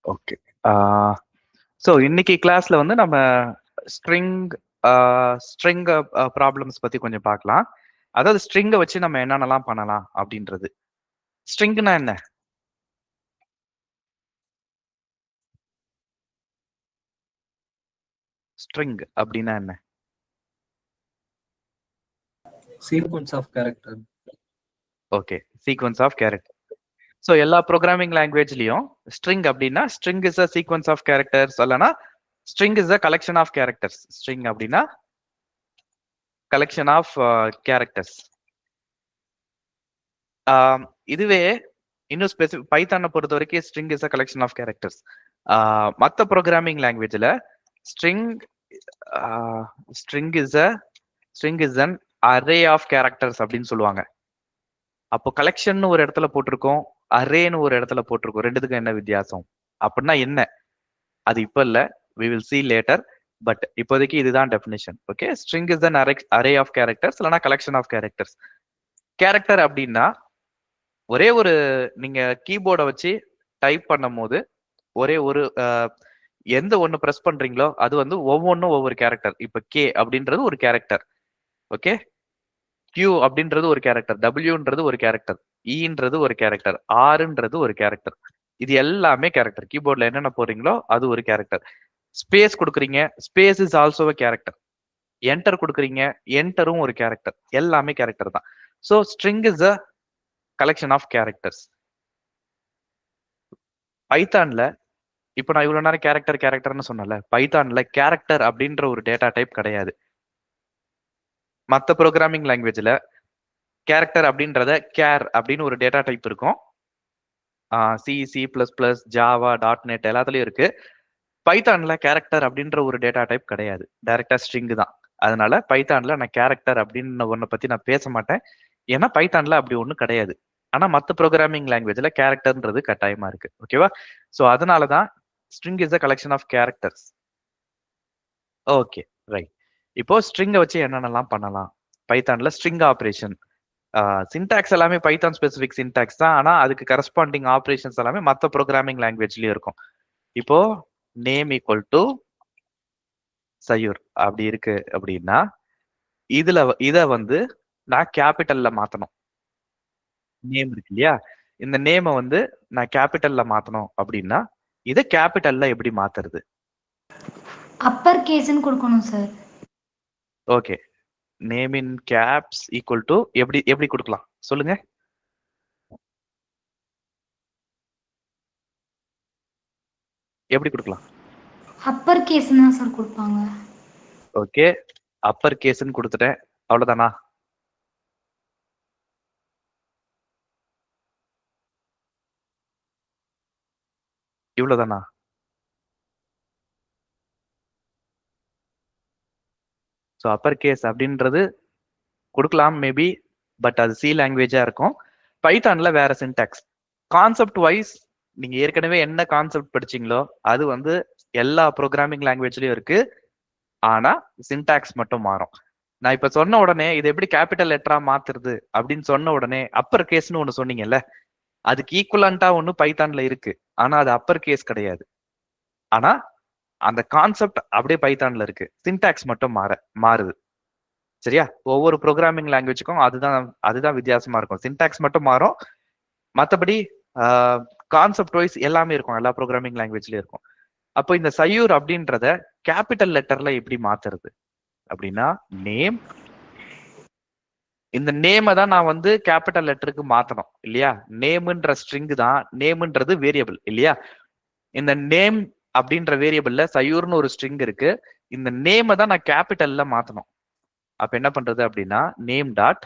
Okay. So இன்னைக்கு கிளாஸ்ல வந்து நம்ம ஸ்ட்ரிங் ஸ்ட்ரிங் ப்ராப்ளம்ஸ் பத்தி கொஞ்சம் பார்க்கலாம். அதாவது ஸ்ட்ரிங்கை வச்சு நம்ம என்னென்னலாம் பண்ணலாம் அப்படின்றது. ஸ்ட்ரிங்னா என்ன? ஸ்ட்ரிங் அப்படின்னா என்ன? Sequence of character. Okay, sequence of character. So எல்லா ப்ரோக்ராமிங் லாங்குவேஜ்லயும் ஸ்ட்ரிங் அப்படின்னா string is a sequence of characters, அல்லனா string is a collection of characters. String அப்படின்னா கலெக்ஷன் ஆஃப் கேரக்டர்ஸ். இதுவே இன்னும் ஸ்பெசிஃபிக் பைத்தானை பொறுத்த வரைக்கும் string is a collection of characters. மற்ற ப்ரோக்ராமிங் லாங்குவேஜ்ல string string is an array of characters அப்படின்னு சொல்லுவாங்க. அப்போ கலெக்ஷன் ஒரு இடத்துல போட்டிருக்கோம், அரேன்னு ஒரு இடத்துல போட்டிருக்கோம். ரெண்டுத்துக்கும் என்ன வித்தியாசம் அப்படின்னா என்ன? அது இப்ப இல்ல, we will see later. But இப்போதைக்கு இதுதான் definition. Okay, string is an array of characters இல்லைனா கலெக்ஷன் ஆஃப் கேரக்டர்ஸ். கேரக்டர் அப்படின்னா ஒரே ஒரு நீங்க கீபோர்டை வச்சு டைப் பண்ணும் போது ஒரே ஒரு எந்த ஒண்ணு பிரஸ் பண்றீங்களோ அது வந்து ஒவ்வொன்றும் ஒவ்வொரு கேரக்டர். இப்ப கே அப்படின்றது ஒரு கேரக்டர். ஓகே, கியூ அப்படின்றது ஒரு கேரக்டர், டபிள்யூன்றது ஒரு கேரக்டர், இன்றது ஒரு கேரக்டர், ஆர்ன்றது ஒரு கேரக்டர். இது எல்லாமே கேரக்டர். கீபோர்ட்ல என்னென்ன போடுறீங்களோ அது ஒரு கேரக்டர். ஸ்பேஸ் கொடுக்குறீங்க, space is also a character. Enter கொடுக்குறீங்க, என்டரும் ஒரு கேரக்டர். எல்லாமே கேரக்டர் தான். So string is a collection of characters. பைத்தான்ல இப்போ நான் இவ்வளவு நேரம் கேரக்டர்னு சொன்னல, பைத்தான்ல கேரக்டர் அப்படின்ற ஒரு டேட்டா டைப் கிடையாது. மற்ற ப்ரோக்ராமிங் லாங்குவேஜ்ல கேரக்டர் அப்படின்றத கேர் அப்படின்னு ஒரு டேட்டா டைப் இருக்கும். சி, C++, ஜாவா, .NET எல்லாத்துலயும் இருக்கு. பைத்தான்ல கேரக்டர் அப்படின்ற ஒரு டேட்டா டைப் கிடையாது, டைரக்டா ஸ்ட்ரிங் தான். அதனால பைத்தான்ல நான் கேரக்டர் அப்படின்னு ஒன்ன பத்தி நான் பேச மாட்டேன், ஏன்னா பைத்தான்ல அப்படி ஒன்றும் கிடையாது. ஆனா மற்ற ப்ரோக்ராமிங் லாங்குவேஜ்ல கேரக்டர்ன்றது கட்டாயமா இருக்கு. ஓகேவா? ஸோ அதனாலதான் string is a collection of characters. Okay, right. இப்போ ஸ்ட்ரிங்கை வச்சு என்னென்னலாம் பண்ணலாம்? பைத்தான்ல ஸ்ட்ரிங் ஆப்ரேஷன், சின்டாக்ஸ் எல்லாமே பைத்தான் ஸ்பெசிபிக் சின்டாக்ஸ் தான். ஆனா அதுக்கு கரஸ்பாண்டிங் ஆப்ரேஷன்ஸ் எல்லாமே மற்ற ப்ரோக்ராமிங் லாங்குவேஜ்லயும் இருக்கும். இப்போ நேம் ஈக்குவல் டு சயூர் அப்படி இருக்கு அப்படின்னா இத வந்து நான் கேபிட்டல்ல மாத்தணும். நேம் இருக்கு இல்லையா, இந்த நேமை வந்து நான் கேபிட்டல்ல மாத்தணும் அப்படின்னா இதை கேபிட்டல்ல எப்படி மாத்துறது? அப்பர் கேஸ்ன்னு கொடுக்கணும் sir. Okay, name in caps equal to எப்படி எப்படி கொடுக்கலாம் சொல்லுங்க? எப்படி கொடுக்கலாம்? அப்பர் கேஸ்ன்னு தான் சார் கொடுப்பாங்க. ஓகே, அப்பர் கேஸ்ன்னு கொடுத்துட்டேன், அவ்வளவுதானா? இவ்வளவுதானா? ஸோ அப்பர் கேஸ் அப்படின்றது கொடுக்கலாம் மேபி, பட் அது சி லாங்குவேஜா இருக்கும். பைத்தான்ல வேற சின்டாக்ஸ். கான்செப்ட் வைஸ் நீங்க ஏற்கனவே என்ன கான்செப்ட் படிச்சீங்களோ அது வந்து எல்லா ப்ரோக்ராமிங் லாங்குவேஜ்லயும் இருக்கு. ஆனா சின்டாக்ஸ் மட்டும் மாறும். நான் இப்ப சொன்ன உடனே இது எப்படி கேபிட்டல் லெட்டரா மாத்துறது அப்படின்னு சொன்ன உடனே அப்பர் கேஸ்னு ஒண்ணு சொன்னீங்கல்ல, அதுக்கு ஈக்குவலண்டா ஒண்ணு பைத்தான்ல இருக்கு. ஆனா அது அப்பர் கேஸ் கிடையாது. ஆனா அந்த கான்செப்ட் அப்படியே பைத்தான்ல இருக்கு, சின்டாக்ஸ் மட்டும் மாறுது. சரியா? ஒவ்வொரு ப்ரோக்ராமிங் லாங்குவேஜுக்கும் அதுதான் வித்தியாசமா இருக்கும். சின்டாக்ஸ் மட்டும் மாறும், மற்றபடி கான்செப்ட் வைஸ் எல்லாமே இருக்கும், எல்லா ப்ரோக்ராமிங் லாங்குவேஜ்லயும் இருக்கும். அப்போ இந்த சயூர் அப்படின்றத கேபிட்டல் லெட்டர்ல எப்படி மாத்துறது அப்படின்னா, நேம், இந்த நேமை தான் நான் வந்து கேபிட்டல் லெட்டருக்கு மாத்தணும் இல்லையா? நேம்ன்ற ஸ்ட்ரிங் தான், நேம்ன்றது வேரியபிள் இல்லையா? இந்த நேம் அப்படின்ற வேரியபிள்ல சயூர்னு ஒரு ஸ்ட்ரிங் இருக்கு. இந்த நேமை தான் நான் கேபிட்டல்ல மாத்தணும். அப்ப என்ன பண்றது அப்படின்னா, name dot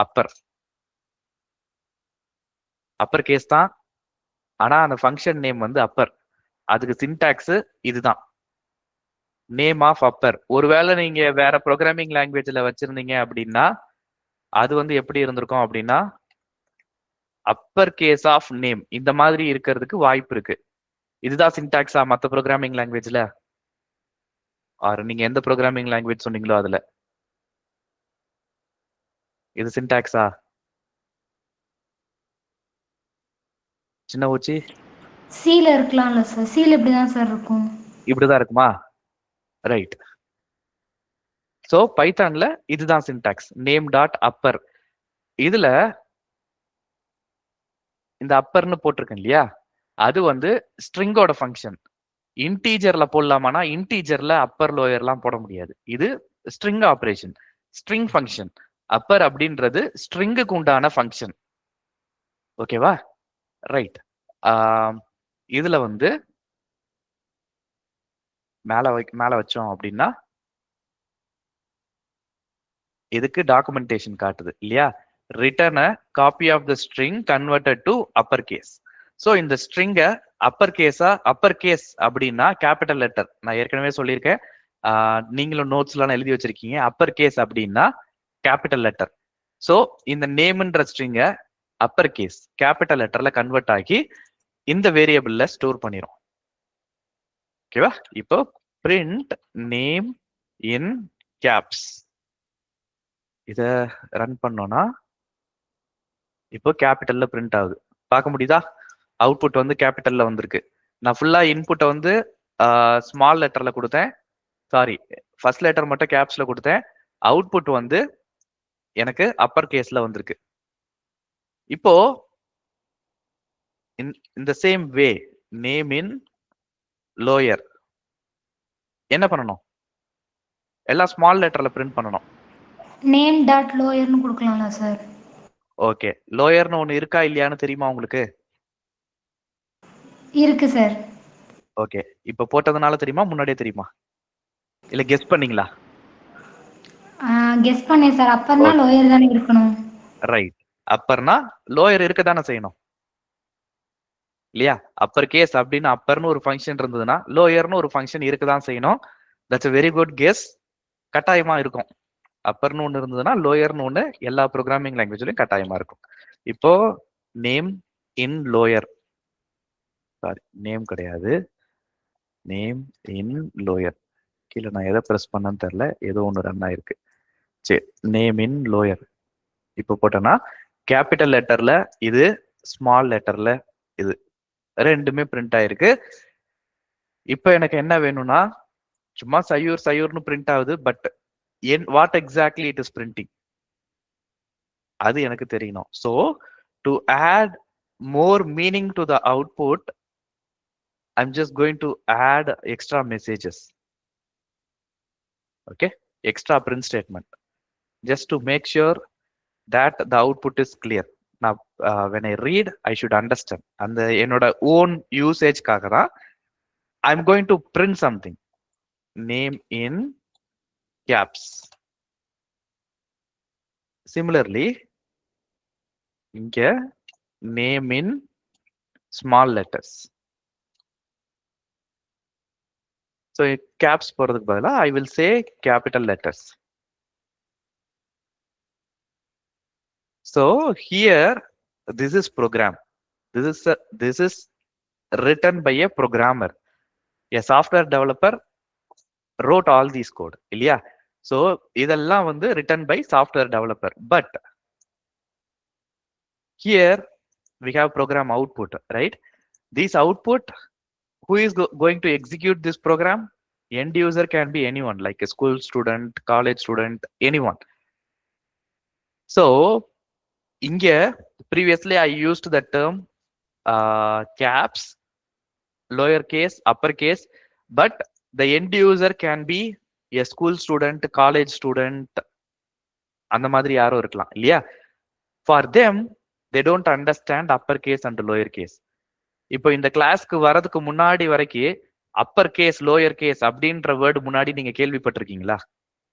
upper. Upper case தான், ஆனா அந்த ஃபங்க்ஷன் நேம் வந்து அப்பர். அதுக்கு சின்டாக்ஸ் இதுதான், நேம் ஆஃப் அப்பர். ஒருவேளை நீங்க வேற ப்ரோக்ராமிங் லாங்குவேஜ்ல வச்சிருந்தீங்க அப்படின்னா அது வந்து எப்படி இருந்திருக்கும் அப்படின்னா அப்பர் கேஸ் ஆஃப் நேம் இந்த மாதிரி இருக்கிறதுக்கு வாய்ப்பு இருக்கு. இதுதான் சின்டாக்ஸா மற்ற ப்ரோக்ராமிங் லாங்குவேஜ்ல? ஆர் நீங்க எந்த ப்ரோக்ராமிங் லாங்குவேஜ் சொன்னீங்களோ அதுல இது சின்டாக்ஸா? சின்ன ஊச்சி சீல இருக்கலாம்ல சார், சீல இப்படிதான் சார் இருக்கும். இப்படிதான் இருக்குமா? ரைட். சோ பைத்தான்ல இதுதான் சின்டாக்ஸ், நேம் டாட் அப்பர். இதுல இந்த அப்பர்னு போட்டிருக்கேன் இல்லையா, அது வந்து ஸ்ட்ரிங்கோட ஃபங்க்ஷன். இன்டீஜர்ல போடலாமானா இன்டீஜர்ல அப்பர் லோயர்லாம் போட முடியாது. இது string operation, string function. Upper அப்படின்றது ஸ்ட்ரிங்குக்கு உண்டான ஃபங்க்ஷன். ஓகேவா? ரைட். இதுல வந்து மேல வச்சோம் அப்படின்னா இதுக்கு டாக்குமெண்டேஷன் காட்டுது இல்லையா? Return a copy of the string converted to upper case. So இந்த ஸ்ட்ரிங்கை அப்பர் கேஸ் அப்படின்னா கேபிட்டல் லெட்டர். நான் ஏற்கனவே சொல்லியிருக்கேன், நீங்களும் நோட்ஸ்லாம் எழுதி வச்சிருக்கீங்க. அப்பர் கேஸ் அப்படின்னா கேபிட்டல் லெட்டர். ஸோ இந்த நேம்ன்ற ஸ்ட்ரிங்கை அப்பர் கேஸ் கேபிட்டல் லெட்டர்ல கன்வெர்ட் ஆகி இந்த வேரியபிள்ல ஸ்டோர் பண்ணிரும். ஓகேவா? இப்போ பிரிண்ட் நேம் இன் கேப்ஸ் இத ரன் பண்ணோம்னா இப்போ கேபிட்டல்ல பிரிண்ட் ஆகுது. பார்க்க முடியுதா? அவுட்புட் வந்து கேபிட்டல்ல வந்திருக்கு. நான் ஃபுல்லா இன்புட்டை வந்து ஸ்மால் லெட்டர்ல கொடுத்தேன், சாரி ஃபர்ஸ்ட் லெட்டர் மட்டும் கேப்ஸ்ல கொடுத்தேன். அவுட்புட் வந்து எனக்கு அப்பர் கேஸ்ல வந்திருக்கு. இப்போ இந்த same way name in lower என்ன பண்ணணும்? எல்லாம் ஸ்மால் லெட்டர்ல பிரிண்ட் பண்ணணும். நேம் டாட் லோயர்னு கொடுக்கலாம்ல சார்? ஓகே, லோயர்னு ஒன்று இருக்கா இல்லையான்னு தெரியுமா உங்களுக்கு? இருக்கு சார். ஓகே, இப்போ போட்டதுனால தெரியுமா, முன்னாடியே தெரியுமா, இல்ல கெஸ் பண்ணீங்களா? கெஸ் பண்ணேன் சார். அப்பர்னா லோயர் தானே இருக்கணும். ரைட். அப்பர்னா லோயர் இருக்க தானே செய்யணும் இல்லையா? அப்பர் கேஸ் அப்படின்னு அப்பர்னு ஒரு ஃபங்க்ஷன் இருந்ததுன்னா லோயர்னு ஒரு ஃபங்க்ஷன் இருக்க தான் செய்யணும். That's a very good guess. கட்டாயமா இருக்கும். அப்பர்னு ஒன்று இருந்ததுன்னா லோயர்னு ஒன்று எல்லா ப்ரோக்ராமிங் லாங்குவேஜ்லயும் கட்டாயமா இருக்கும். இப்போ name in lower, sorry name கிடையாது, நேம் இன் லோயர். கீழே நான் எதை ப்ரெஸ் பண்ணேன்னு தெரியல, ஏதோ ஒன்று ரன் ஆயிருக்கு. சரி, நேம் இன் லோயர் இப்போ போட்டோன்னா கேபிட்டல் லெட்டர்ல இது, ஸ்மால் லெட்டர்ல இது, ரெண்டுமே பிரிண்ட் ஆயிருக்கு. இப்போ எனக்கு என்ன வேணும்னா, சும்மா சயூர்னு பிரிண்ட் ஆகுது, but what exactly it is printing அது எனக்கு தெரியணும். So to add more meaning to the output, I'm just going to add extra messages. Okay, extra print statement, just to make sure that the output is clear. Now when I read, I should understand, and the enoda own usage kaga I'm going to print something, name in caps. Similarly inge name in small letters. So caps போறதுக்கு பதிலா I will say capital letters. So here this is program. This is written by a programmer. A software developer wrote all these code இல்லையா? So இதெல்லாம் வந்து written by software developer. But here we have program output, right? This output, who is going to execute this program? End user can be anyone, like a school student, college student, anyone. So inge previously I used the term caps, lowercase, uppercase, but the end user can be a school student, college student, அந்த மாதிரி யாரும் இருக்கலாம் இல்லையா? For them, they don't understand uppercase and lowercase. இப்போ இந்த கிளாஸ்க்கு வரதுக்கு முன்னாடி வரைக்கும் அப்பர் கேஸ் லோயர் கேஸ் அப்படின்ற வேர்டு முன்னாடி நீங்க கேள்விப்பட்டிருக்கீங்களா?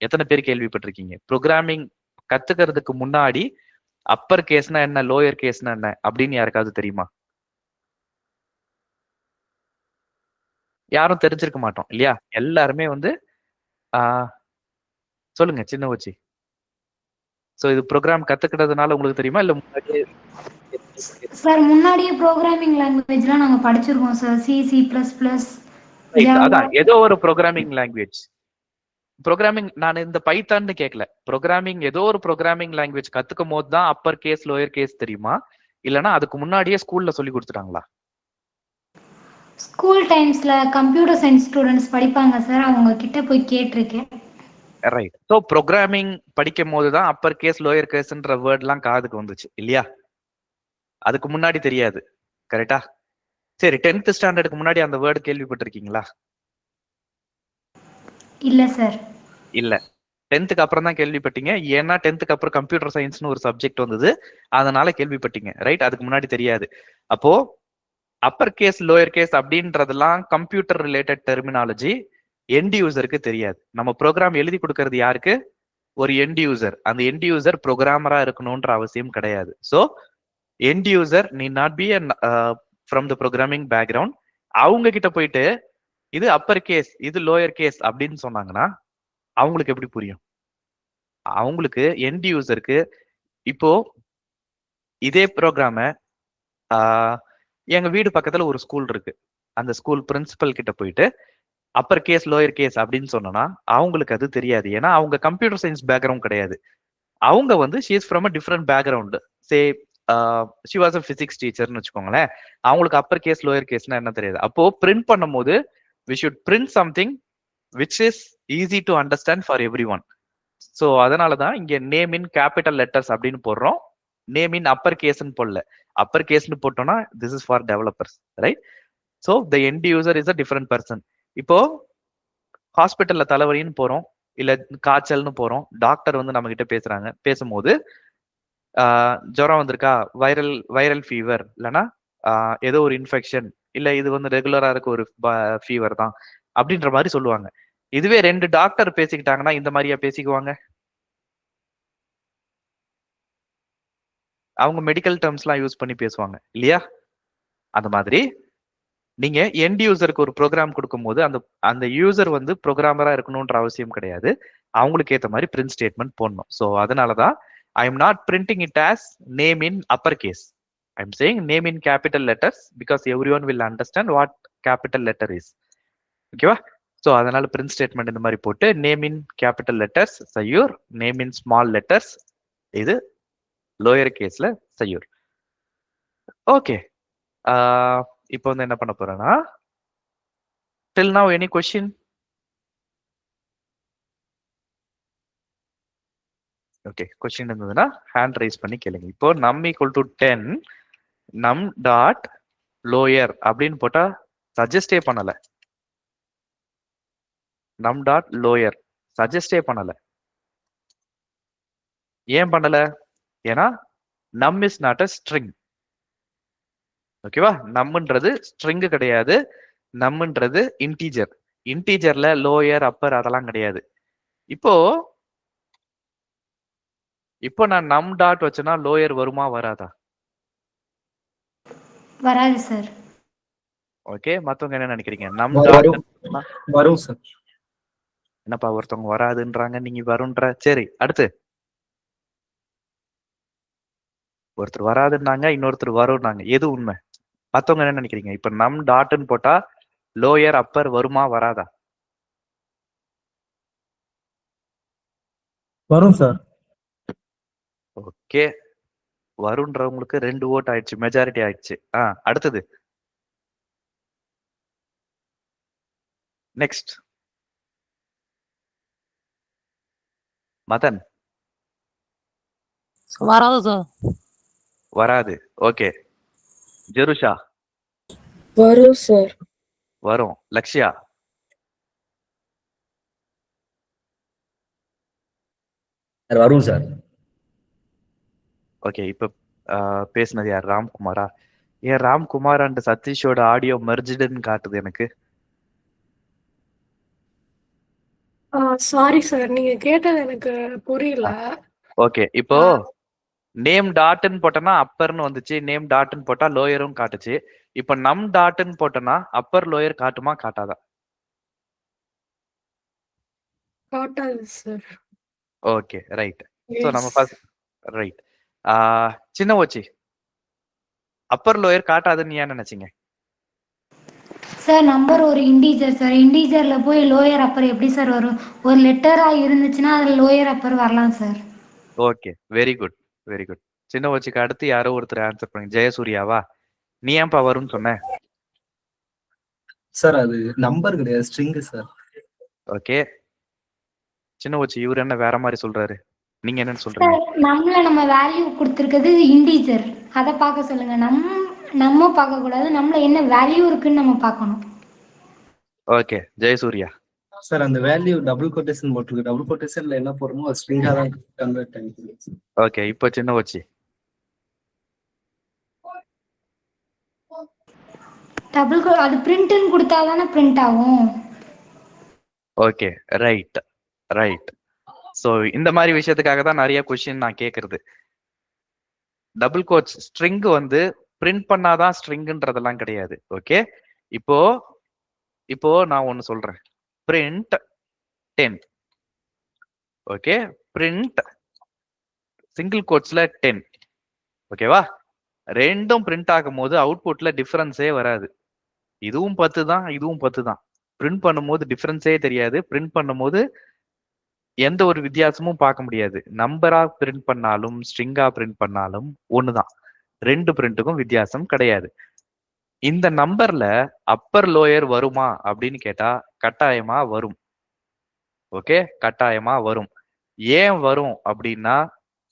எத்தனை பேர் கேள்விப்பட்டிருக்கீங்க? ப்ரோக்ராமிங் கத்துக்கிறதுக்கு முன்னாடி அப்பர் கேஸ்னா என்ன, லோயர் கேஸ்னா என்ன அப்படின்னு யாருக்காவது தெரியுமா? யாரும் தெரிஞ்சிருக்க மாட்டோம் இல்லையா? எல்லாருமே வந்து சொல்லுங்க சின்ன வச்சு. சோ இது ப்ரோக்ராம் கத்துக்கிறதுனால உங்களுக்கு தெரியுமா, இல்ல முன்னாடியே? சார் முன்னாடியே ப்ரோக்ராமிங் லாங்குவேஜ்லாம் நாங்க படிச்சிருக்கோம் சார். C, C++, அதான் ஏதோ ஒரு ப்ரோக்ராமிங் லாங்குவேஜ். ப்ரோக்ராமிங் நான் இந்த பைத்தான்னு கேட்கல. ப்ரோக்ராமிங் ஏதோ ஒரு ப்ரோக்ராமிங் லாங்குவேஜ் கத்துக்கும் போது தான் அப்பர் கேஸ் லோயர் கேஸ் தெரியுமா, இல்லைன்னா அதுக்கு முன்னாடியே ஸ்கூல்ல சொல்லி கொடுத்துட்டாங்களா? ஸ்கூல் டைம்ஸ்ல கம்ப்யூட்டர் சயின்ஸ் ஸ்டூடெண்ட்ஸ் படிப்பாங்க சார், அவங்க கிட்ட போய் கேட்டிருக்கேன். ரைட். ஸோ ப்ரோக்ராமிங் படிக்கும் போது தான் அப்பர் கேஸ் லோயர் கேஸ்ன்ற வேர்ட்லாம் காதுக்கு வந்துச்சு இல்லையா? அதுக்கு முன்னாடி தெரியாது, கரெக்டா? சரி, 10th ஸ்டாண்டர்டுக்கு முன்னாடி அந்த வேர்டு கேள்விப்பட்டிருக்கீங்களா? இல்ல சார். இல்ல, 10th அப்புறம் தான் கேள்விப்பட்டீங்க. ஏன்னா 10th அப்புறம் கம்ப்யூட்டர் சயின்ஸ்னு ஒரு சப்ஜெக்ட் வந்தது, அதனால கேள்விப்பட்டீங்க. ரைட்? அதுக்கு முன்னாடி தெரியாது. அப்போ அப்பர் கேஸ் லோயர் கேஸ் அப்படின்றதெல்லாம் கம்ப்யூட்டர் ரிலேட்டட் டெர்மினாலஜி, எண்ட் யூசருக்கு தெரியாது. நம்ம ப்ரோக்ராம் எழுதி கொடுக்கறது யாருக்கு? ஒரு எண்ட் யூசர். அந்த எண்ட் யூசர் ப்ரோக்ராமரா இருக்கணும்ன்ற அவசியம் கிடையாது. So end user need not be from the programming background. அவங்க கிட்ட போயிட்டு இது அப்பர் கேஸ் இது லோயர் கேஸ் அப்படின்னு சொன்னாங்கன்னா அவங்களுக்கு எப்படி புரியும்? அவங்களுக்கு எண்ட் யூசருக்கு இப்போ இதே ப்ரோக்ராம எங்க வீடு பக்கத்துல ஒரு ஸ்கூல் இருக்கு, அந்த ஸ்கூல் பிரின்சிபல் கிட்ட போயிட்டு அப்பர் கேஸ் லோயர் கேஸ் அப்படின்னு சொன்னா அவங்களுக்கு அது தெரியாது. ஏன்னா அவங்க கம்ப்யூட்டர் சயின்ஸ் பேக்ரவுண்ட் கிடையாது. அவங்க வந்து she is from a different background. Say she was a physics டீச்சர்னு வச்சுக்கோங்களேன். அவங்களுக்கு அப்பர் கேஸ் லோயர் கேஸ்னா என்ன தெரியாது. அப்போ பிரிண்ட் பண்ணும்போது we should print something which is easy to understand for everyone. So அதனால தான் இங்க நேம் இன் கேபிட்டல் லெட்டர்ஸ் அப்படின்னு போடுறோம், நேம் இன் அப்பர் கேஸ்ன்னு போடல. அப்பர் கேஸ்ன்னு போட்டோம்னா this is for developers, right? So the end user is a different person. இப்போ ஹாஸ்பிட்டல்ல தலைவலின்னு போறோம், இல்ல காய்ச்சல்னு போறோம், டாக்டர் வந்து நம்ம கிட்ட பேசுறாங்க. பேசும்போது ஜுரம் வந்திருக்கா, வைரல் ஃபீவர், இல்லைன்னா ஏதோ ஒரு இன்ஃபெக்ஷன், இல்ல இது வந்து ரெகுலரா இருக்க ஒரு ஃபீவர் தான் அப்படின்ற மாதிரி சொல்லுவாங்க. இதுவே 2 டாக்டர் பேசிக்கிட்டாங்கன்னா இந்த மாதிரியா பேசிக்குவாங்க? அவங்க மெடிக்கல் டேர்ம்ஸ் எல்லாம் யூஸ் பண்ணி பேசுவாங்க இல்லையா? அந்த மாதிரி நீங்க எண்ட் யூசருக்கு ஒரு ப்ரோக்ராம் கொடுக்கும்போது அந்த அந்த யூசர் வந்து ப்ரோக்ராமரா இருக்கணும்ன்ற அவசியம் கிடையாது. அவங்களுக்கு ஏற்ற மாதிரி பிரிண்ட் ஸ்டேட்மெண்ட் போடணும். ஸோ அதனாலதான் I am not printing it as name in upper case. I am saying name in capital letters because every one will understand what capital letter is. ஓகேவா? ஸோ அதனால பிரிண்ட் ஸ்டேட்மெண்ட் இந்த மாதிரி போட்டு name in capital letters சையூர், name in small letters இது lower கேஸ்ல சையூர். Okay, இப்போ வந்து என்ன பண்ண போறேன்னா, till now any question? Okay, question இருந்ததுன்னா ஹேண்ட் ரைஸ் பண்ணி கேளுங்க. இப்போ நம் ஈக்குவல் டு 10 நம் டாட் லோயர் அப்படின்னு போட்டா சஜஸ்டே பண்ணல. நம் டாட் லோயர் சஜஸ்டே பண்ணல. ஏன் பண்ணல? ஏன்னா நம் இஸ் நாட் அ ஸ்ட்ரிங். ஓகேவா? நம்மன்றது ஸ்ட்ரிங் கிடையாது, நம்மன்றது இன்டீஜர். இன்டீஜர்ல லோயர் அப்பர் அதெல்லாம் கிடையாது. இப்போ நான் நம் டாட் வச்சேன்னா லோயர் வருமா வராதா? வராது சார். ஓகே, மத்தவங்க என்ன நினைக்கிறீங்க? நம் டாட் வரும் சார். என்னப்பா ஒருத்தவங்க வராதுன்றாங்க, நீங்க வரும்ன்ற. சரி, அடுத்து ஒருத்தர் வராதுன்னாங்க, இன்னொருத்தர் வரும்னாங்க. எது உண்மை? மத்தவங்க என்ன நினைக்கிறீங்க? இப்ப நம் டாட்னு போட்டா லோயர் அப்பர் வருமா வராதா? வரும் சார். ஓகே, வரும்ன்றவங்களுக்கு 2 ஓட் ஆயிடுச்சு, மெஜாரிட்டி ஆயிடுச்சு. அடுத்தது நெக்ஸ்ட் மதன். வராது சார். வராது. Okay, Jerusha. வரும் சார். வரும். லக்ஷ்யா. வரும் சார். ஓகே, இப்ப பேசுனது யார்? ராம்குமாரா? ஏன் ராம்குமார் அண்ட் சதீஷோட ஆடியோ மெர்ஜ்டுன்னு காட்டுது எனக்கு. சாரி சார், நீங்க கேட்டது எனக்கு புரியல. ஓகே, இப்போ நேம் டாட்னு போட்டனா அப்பர்னு வந்துச்சு, நேம் டாட்னு போட்டா லோயரும் காட்டுச்சு. இப்ப நம் டாட்னு போட்டனா அப்பர் லோயர் காட்டுமா காட்டாதா? காட்டாது சார். Okay, right. சோ நம்ம ஃபர்ஸ்ட் ரைட். சின்ன வச்சி அப்பர் லோயர் காட்டாதுன்னு ஏன் நினைச்சீங்க? சார் நம்பர் ஒரு இன்டீஜர் சார், இன்டீஜர்ல போய் லோயர் அப்பர் எப்படி சார் வரும்? ஒரு லெட்டரா இருந்துச்சுன்னா அதுல லோயர் அப்பர் வரலாம் sir. Okay, very good very good. சின்ன வச்சிக்கு அடுத்து யாரோ ஒருத்தர் ஆன்சர் பண்ணுங்க. ஜெயசூர்யாவா? நீ ஏன்பா வரும்னு சொன்ன? சார் அது நம்பர் கிடையாது, ஸ்ட்ரிங் சார். ஓகே, சின்ன வச்சு இவர் என்ன வேற மாதிரி சொல்றாரு, நீங்க என்னன்னு சொல்றீங்க? நம்ம வேல்யூ கொடுத்துருக்கிறது இண்டீஜர், அதை பார்க்க சொல்லுங்க. நம்ம பார்க்க கூடாது, நம்மள என்ன வேல்யூ இருக்குன்னு நம்ம பார்க்கணும். ஓகே, ஜெயசூர்யா. சார் அந்த வேல்யூ டபுள் கொட்டேஷன் போட்டிருக்கு, டபுள் கொட்டேஷன்ல என்ன போடுமோ அது ஸ்ட்ரிங்கா தான் கன்வெர்ட் ஆகிருக்கு. ஓகே, இப்போ சின்ன வச்சு அது பிரிண்ட்னு கொடுத்தா தானே பிரிண்ட் ஆகும். Okay, right right. ஸோ இந்த மாதிரி விஷயத்துக்காக தான் நிறைய கொஸ்டின் நான் கேட்கறது. டபுள் கோட்ஸ் ஸ்ட்ரிங் வந்து பிரிண்ட் பண்ணாதான் ஸ்ட்ரிங்ன்றதெல்லாம் கிடையாது. ஓகே, இப்போ இப்போ நான் ஒன்னு சொல்றேன், பிரிண்ட் 10. ஓகே, பிரிண்ட் சிங்கிள் கோட்ஸ்ல 10. ஓகேவா? ரெண்டும் பிரிண்ட் ஆகும் போது அவுட்புட்ல டிஃபரன்ஸே வராது. இதுவும் 10 தான், இதுவும் 10 தான். பிரிண்ட் பண்ணும்போது டிஃபரன்ஸே தெரியாது. பிரிண்ட் பண்ணும்போது எந்த ஒரு வித்தியாசமும் பார்க்க முடியாது. நம்பரா பிரிண்ட் பண்ணாலும் ஸ்ட்ரிங்கா பிரிண்ட் பண்ணாலும் ஒண்ணுதான். ரெண்டு பிரிண்ட்டுக்கும் வித்தியாசம் கிடையாது. இந்த நம்பர்ல அப்பர் லோயர் வருமா அப்படின்னு கேட்டா கட்டாயமா வரும். ஓகே, கட்டாயமா வரும். ஏன் வரும் அப்படின்னா,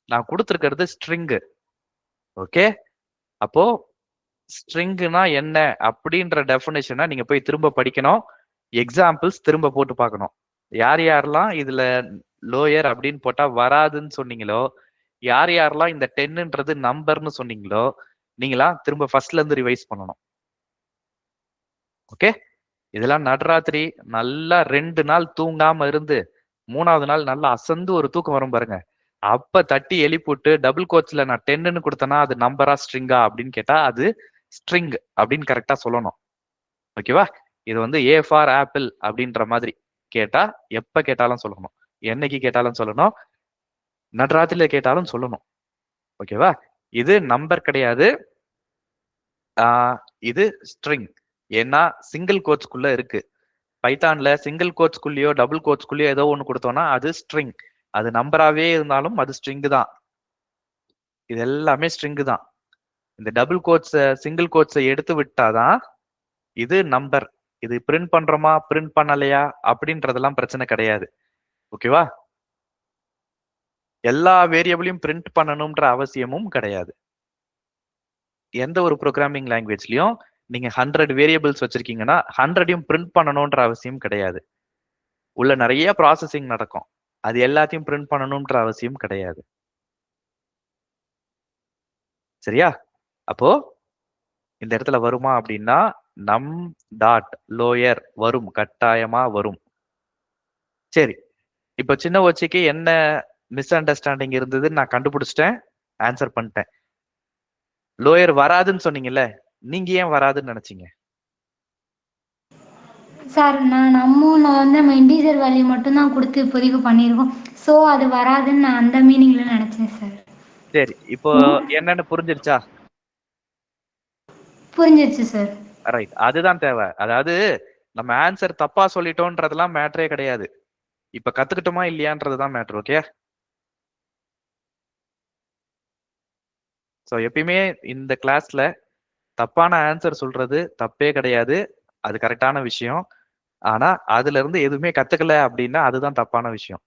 நான் கொடுத்துருக்கிறது ஸ்ட்ரிங்கு. ஓகே, அப்போ ஸ்ட்ரிங்னா என்ன அப்படின்ற டெஃபினேஷனை நீங்க போய் திரும்ப படிக்கணும். எக்ஸாம்பிள்ஸ் திரும்ப போட்டு பார்க்கணும். யார் யாரெல்லாம் இதுல லோயர் அப்படின்னு போட்டா வராதுன்னு சொன்னீங்களோ, யார் யாரெல்லாம் இந்த 10ன்றது நம்பர்னு சொன்னீங்களோ, நீங்களா திரும்ப ஃபர்ஸ்ட்ல இருந்து ரிவைஸ் பண்ணணும். ஓகே, இதெல்லாம் நடராத்திரி நல்லா 2 நாள் தூங்காம இருந்து 3வது நாள் நல்லா அசந்து ஒரு தூக்கம் வரும் பாருங்க, அப்ப தட்டி எழுப்பிட்டு டபுள் கோட்ஸ்ல நான் 10ன்னு கொடுத்தேன்னா அது நம்பரா ஸ்ட்ரிங்கா அப்படின்னு கேட்டா அது ஸ்ட்ரிங் அப்படின்னு கரெக்டா சொல்லணும். ஓகேவா? இது வந்து ஏ ஃபார் ஆப்பிள் அப்படின்ற மாதிரி கேட்டா எப்ப கேட்டாலும் சொல்லணும், என்னைக்கு கேட்டாலும் சொல்லணும், நடராத்திரில கேட்டாலும் சொல்லணும். ஓகேவா? இது நம்பர் கிடையாது, இது ஸ்ட்ரிங். ஏன்னா சிங்கிள் கோட்ஸ்குள்ள இருக்கு. பைத்தான்ல சிங்கிள் கோட்ஸ்குள்ளேயோ டபுள் கோட்ஸ்குள்ளேயோ ஏதோ ஒன்று கொடுத்தோம்னா அது ஸ்ட்ரிங். அது நம்பராகவே இருந்தாலும் அது ஸ்ட்ரிங் தான். இது எல்லாமே ஸ்ட்ரிங் தான். இந்த டபுள் கோட்ஸ் சிங்கிள் கோட்ஸை எடுத்து விட்டாதான் இது நம்பர். இது பிரிண்ட் பண்றோமா பிரிண்ட் பண்ணலையா அப்படின்றதெல்லாம் பிரச்சனை கிடையாது. ஓகேவா? எல்லா வேரியபிளையும் பிரிண்ட் பண்ணணும்ன்ற அவசியமும் கிடையாது. எந்த ஒரு ப்ரோக்ராமிங் லாங்குவேஜ்லயும் நீங்க 100 வேரியபிள்ஸ் வச்சிருக்கீங்கன்னா 100யும் பிரிண்ட் பண்ணணும்ன்ற அவசியம் கிடையாது. உள்ள நிறைய ப்ராசஸிங் நடக்கும், அது எல்லாத்தையும் பிரிண்ட் பண்ணணும்ன்ற அவசியம் கிடையாது. சரியா? அப்போ இந்த இடத்துல வருமா அப்படின்னா நம் டாட் லோயர் வரும், கட்டாயமா வரும். சரி, இப்ப சின்ன வச்சுக்கு என்ன மிஸ் அண்டர்ஸ்டாண்டிங் இருந்ததுன்னு நான் கண்டுபிடிச்சிட்டேன், ஆன்சர் பண்ணிட்டேன். லோயர் வராதுன்னு சொன்னீங்கல்ல, நீங்க ஏன் வராதுன்னு நினைச்சீங்க? சார் நம்ம இண்டீஜர் வேல்யூ மட்டும்தான் கொடுத்து இப்போதைக்கு பண்ணியிருக்கோம். ஸோ அது வராதுன்னு நான் அந்த மீனிங்ல நினைச்சேன் சார். சரி, இப்போ என்னன்னு புரிஞ்சிருச்சா? புரிஞ்சிருச்சு சார். ரைட், அதுதான் தேவை. அதாவது நம்ம ஆன்சர் தப்பா சொல்லிட்டோன்றதெல்லாம் மேட்டரே கிடையாது. இப்ப கத்துக்கிட்டோமா இல்லையான்றதுதான் மேட்டர். ஓகே, ஸோ எப்பயுமே இந்த கிளாஸ்ல தப்பான ஆன்சர் சொல்றது தப்பே கிடையாது, அது கரெக்டான விஷயம். ஆனா அதுல இருந்து எதுவுமே கத்துக்கல அப்படின்னா அதுதான் தப்பான விஷயம்.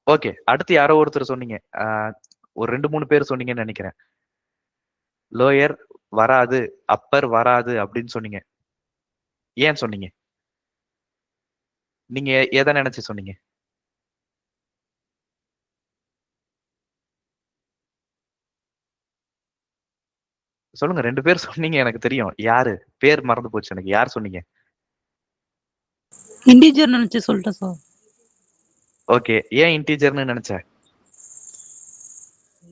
ஓகே, அடுத்து யாரோ ஒருத்தர் சொன்னீங்க, ஒரு 2-3 பேர் சொன்னீங்கன்னு நினைக்கிறேன், லோயர் வராது அப்பர் வராது அப்படின்னு சொன்னீங்க. ஏன் சொன்னீங்க? நீங்க எதை நினைச்சு சொன்னீங்க? சொல்லுங்க. 2 பேர் சொன்னீங்க, எனக்கு தெரியும் யாரு, பேர் மறந்து போச்சு எனக்கு. யார் சொன்னீங்க? இன்டிஜர் நினைச்சு சொல்லிட்டேன் சார். ஓகே, ஏன் இன்டிஜர்னு நினைச்ச?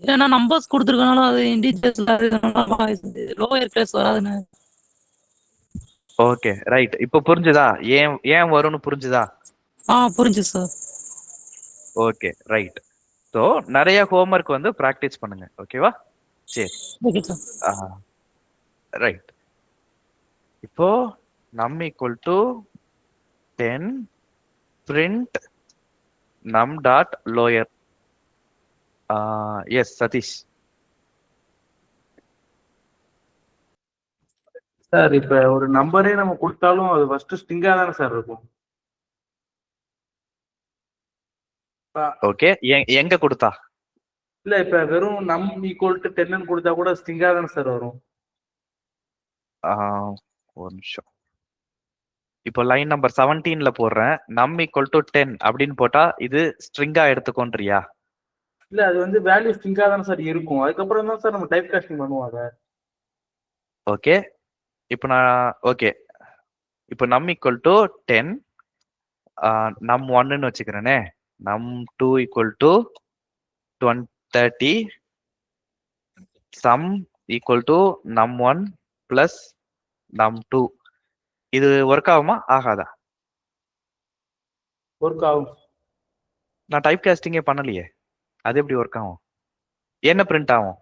ஏன்னா நம்பர்ஸ் கொடுத்துருக்கனால அது இன்டிஜர்ஸ்ல லோயர் கிளாஸ் வராதுன்னு. Okay, right. இப்ப புரிஞ்சுதா ஏன் ஏன் வரும்னு புரிஞ்சுதா? புரிஞ்சு சார். Okay, right. ஸோ நிறைய ஹோம்ஒர்க் வந்து ப்ராக்டிஸ் பண்ணுங்க. ஓகேவா? சரி, ஓகே சார். ரைட். இப்போ num equal to 10 print num dot lower. Yes Satish. Sir இப்ப ஒரு நம்பரே நம்ம கொடுத்தாலும் அது ஃபர்ஸ்ட் ஸ்ட்ரிங்கா தானே சார் இருக்கும். ஓகே, எங்க கொடுத்தா? இல்ல இப்ப வெறும் நம் ஈக்குவல் டு 10 கொடுத்தா கூட ஸ்ட்ரிங்கா தானே சார் வரும். ஒரு நிமிஷம். இப்போ லைன் நம்பர் 17ல போடுறேன், நம் ஈக்குவல் டு 10 அப்படின்னு போட்டா இது ஸ்ட்ரிங்கா எடுத்துக்கோன்றியா? இல்ல அது வந்து வேல்யூ ஸ்ட்ரிங்கா தானே சார் இருக்கும். அதுக்கப்புறம் தான் சார் நம்ம டைப் காஸ்டிங் பண்ணுவோம் அதை. ஓகே, இப்போ நான் ஓகே, இப்போ நம் ஈக்குவல் டு 10, நம் 1ன்னு வச்சுக்கிறேனே, நம் 2 equal to 30, some equal to நம் 1 பிளஸ் நம் 2. இது ஒர்க் ஆகுமா ஆகாதா? ஒர்க் ஆகும். நான் டைப் காஸ்டிங்கே பண்ணலையே, அது எப்படி ஒர்க் ஆகும்? என்ன பிரிண்ட் ஆகும்?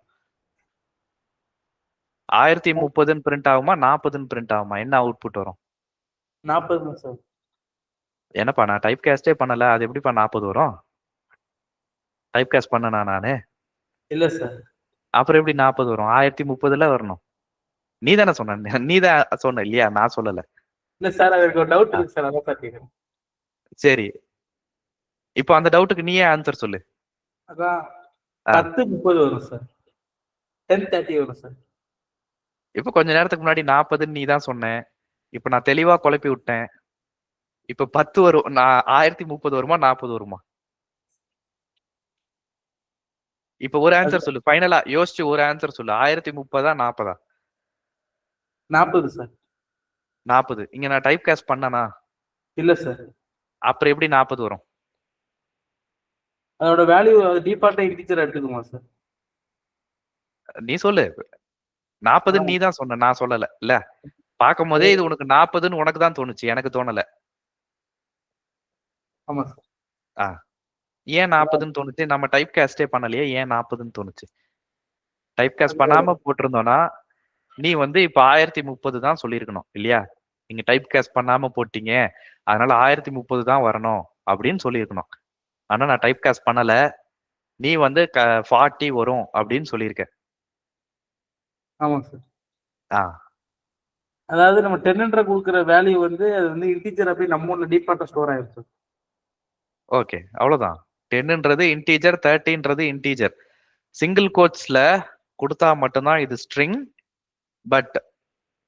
1030 பிரிண்ட் ஆகுமா 40 பிரிண்ட் ஆகுமா? என்ன அவுட்புட் வரும்? 40 சார். என்னப்பா நான் டைப் காஸ்டே பண்ணல, அது எப்படிப்பா 40 வரும்? டைப் காஸ்ட் பண்ணனா நானு? இல்ல சார். அப்புறம் எப்படி 40 வரும்? 1030ல வரணும். நீ தானே சொன்ன, நீ தான் சொன்ன இல்லையா, நான் சொல்லல. இல்ல சார், அதுக்கு ஒரு டவுட் இருக்கு சார், அதான் சார் கேக்குறேன். சரி, இப்போ அந்த டவுட்டுக்கு நீயே ஆன்சர் சொல்லு. அதான் 10:30 வரும் சார். 10:30 வரும் சார். இப்போ கொஞ்ச நேரத்துக்கு முன்னாடி 40ன்னு நீ தான் சொன்ன. இப்போ நான் தெளிவா குழப்பி விட்டேன். இப்போ 10 வரும். நான் 1030 வருமா 40 வருமா? இப்போ ஒரு ஆன்சர் சொல்லு, ஃபைனலா யோசிச்சு ஒரு ஆன்சர் சொல்லு. 1030 40? 40 சார். 40. இங்க நான் டைப் காஸ்ட் பண்ணனா? இல்ல சார். அப்புறம் எப்படி 40 வரும்? அதோட வேல்யூ டிஃபால்ட்டா இன்டிஜர் எடுத்துக்குமா சார்? நீ சொல்லு. 40 நீ தான் சொன்ன, நான் சொல்லல இல்ல. பார்க்கும் போதே இது உனக்கு 40ன்னு உனக்கு தான் தோணுச்சு, எனக்கு தோணல. ஆமா சார். ஏன் 40ன்னு தோணுச்சு? நம்ம டைப் காஸ்டே பண்ணலையே, ஏன் 40ன்னு தோணுச்சு? டைப் காஸ்ட் பண்ணாம போட்டிருந்தோம்னா நீ வந்து இப்ப 1030 தான் சொல்லியிருக்கணும் இல்லையா? நீங்க டைப் காஸ்ட் பண்ணாம போட்டீங்க, அதனால 1030 தான் வரணும் அப்படின்னு சொல்லியிருக்கணும். ஆனா நான் டைப் காஸ்ட் பண்ணல, நீ வந்து 40 வரும் அப்படின்னு சொல்லியிருக்க. ஆமா சார். அதாவது நம்ம 10 கொடுக்குற வேல்யூ வந்து அது வந்து இன்டிஜர் அப்படியே நம்ம ஒன்று டிஃபால்ட்டா ஸ்டோர் ஆயிருக்கு. ஓகே, அவ்வளவுதான். 10ன்றது இன்டீஜர், 30ன்றது இன்டீஜர். சிங்கிள் கோட்ஸ்ல கொடுத்தா மட்டும்தான் இது ஸ்ட்ரிங். பட்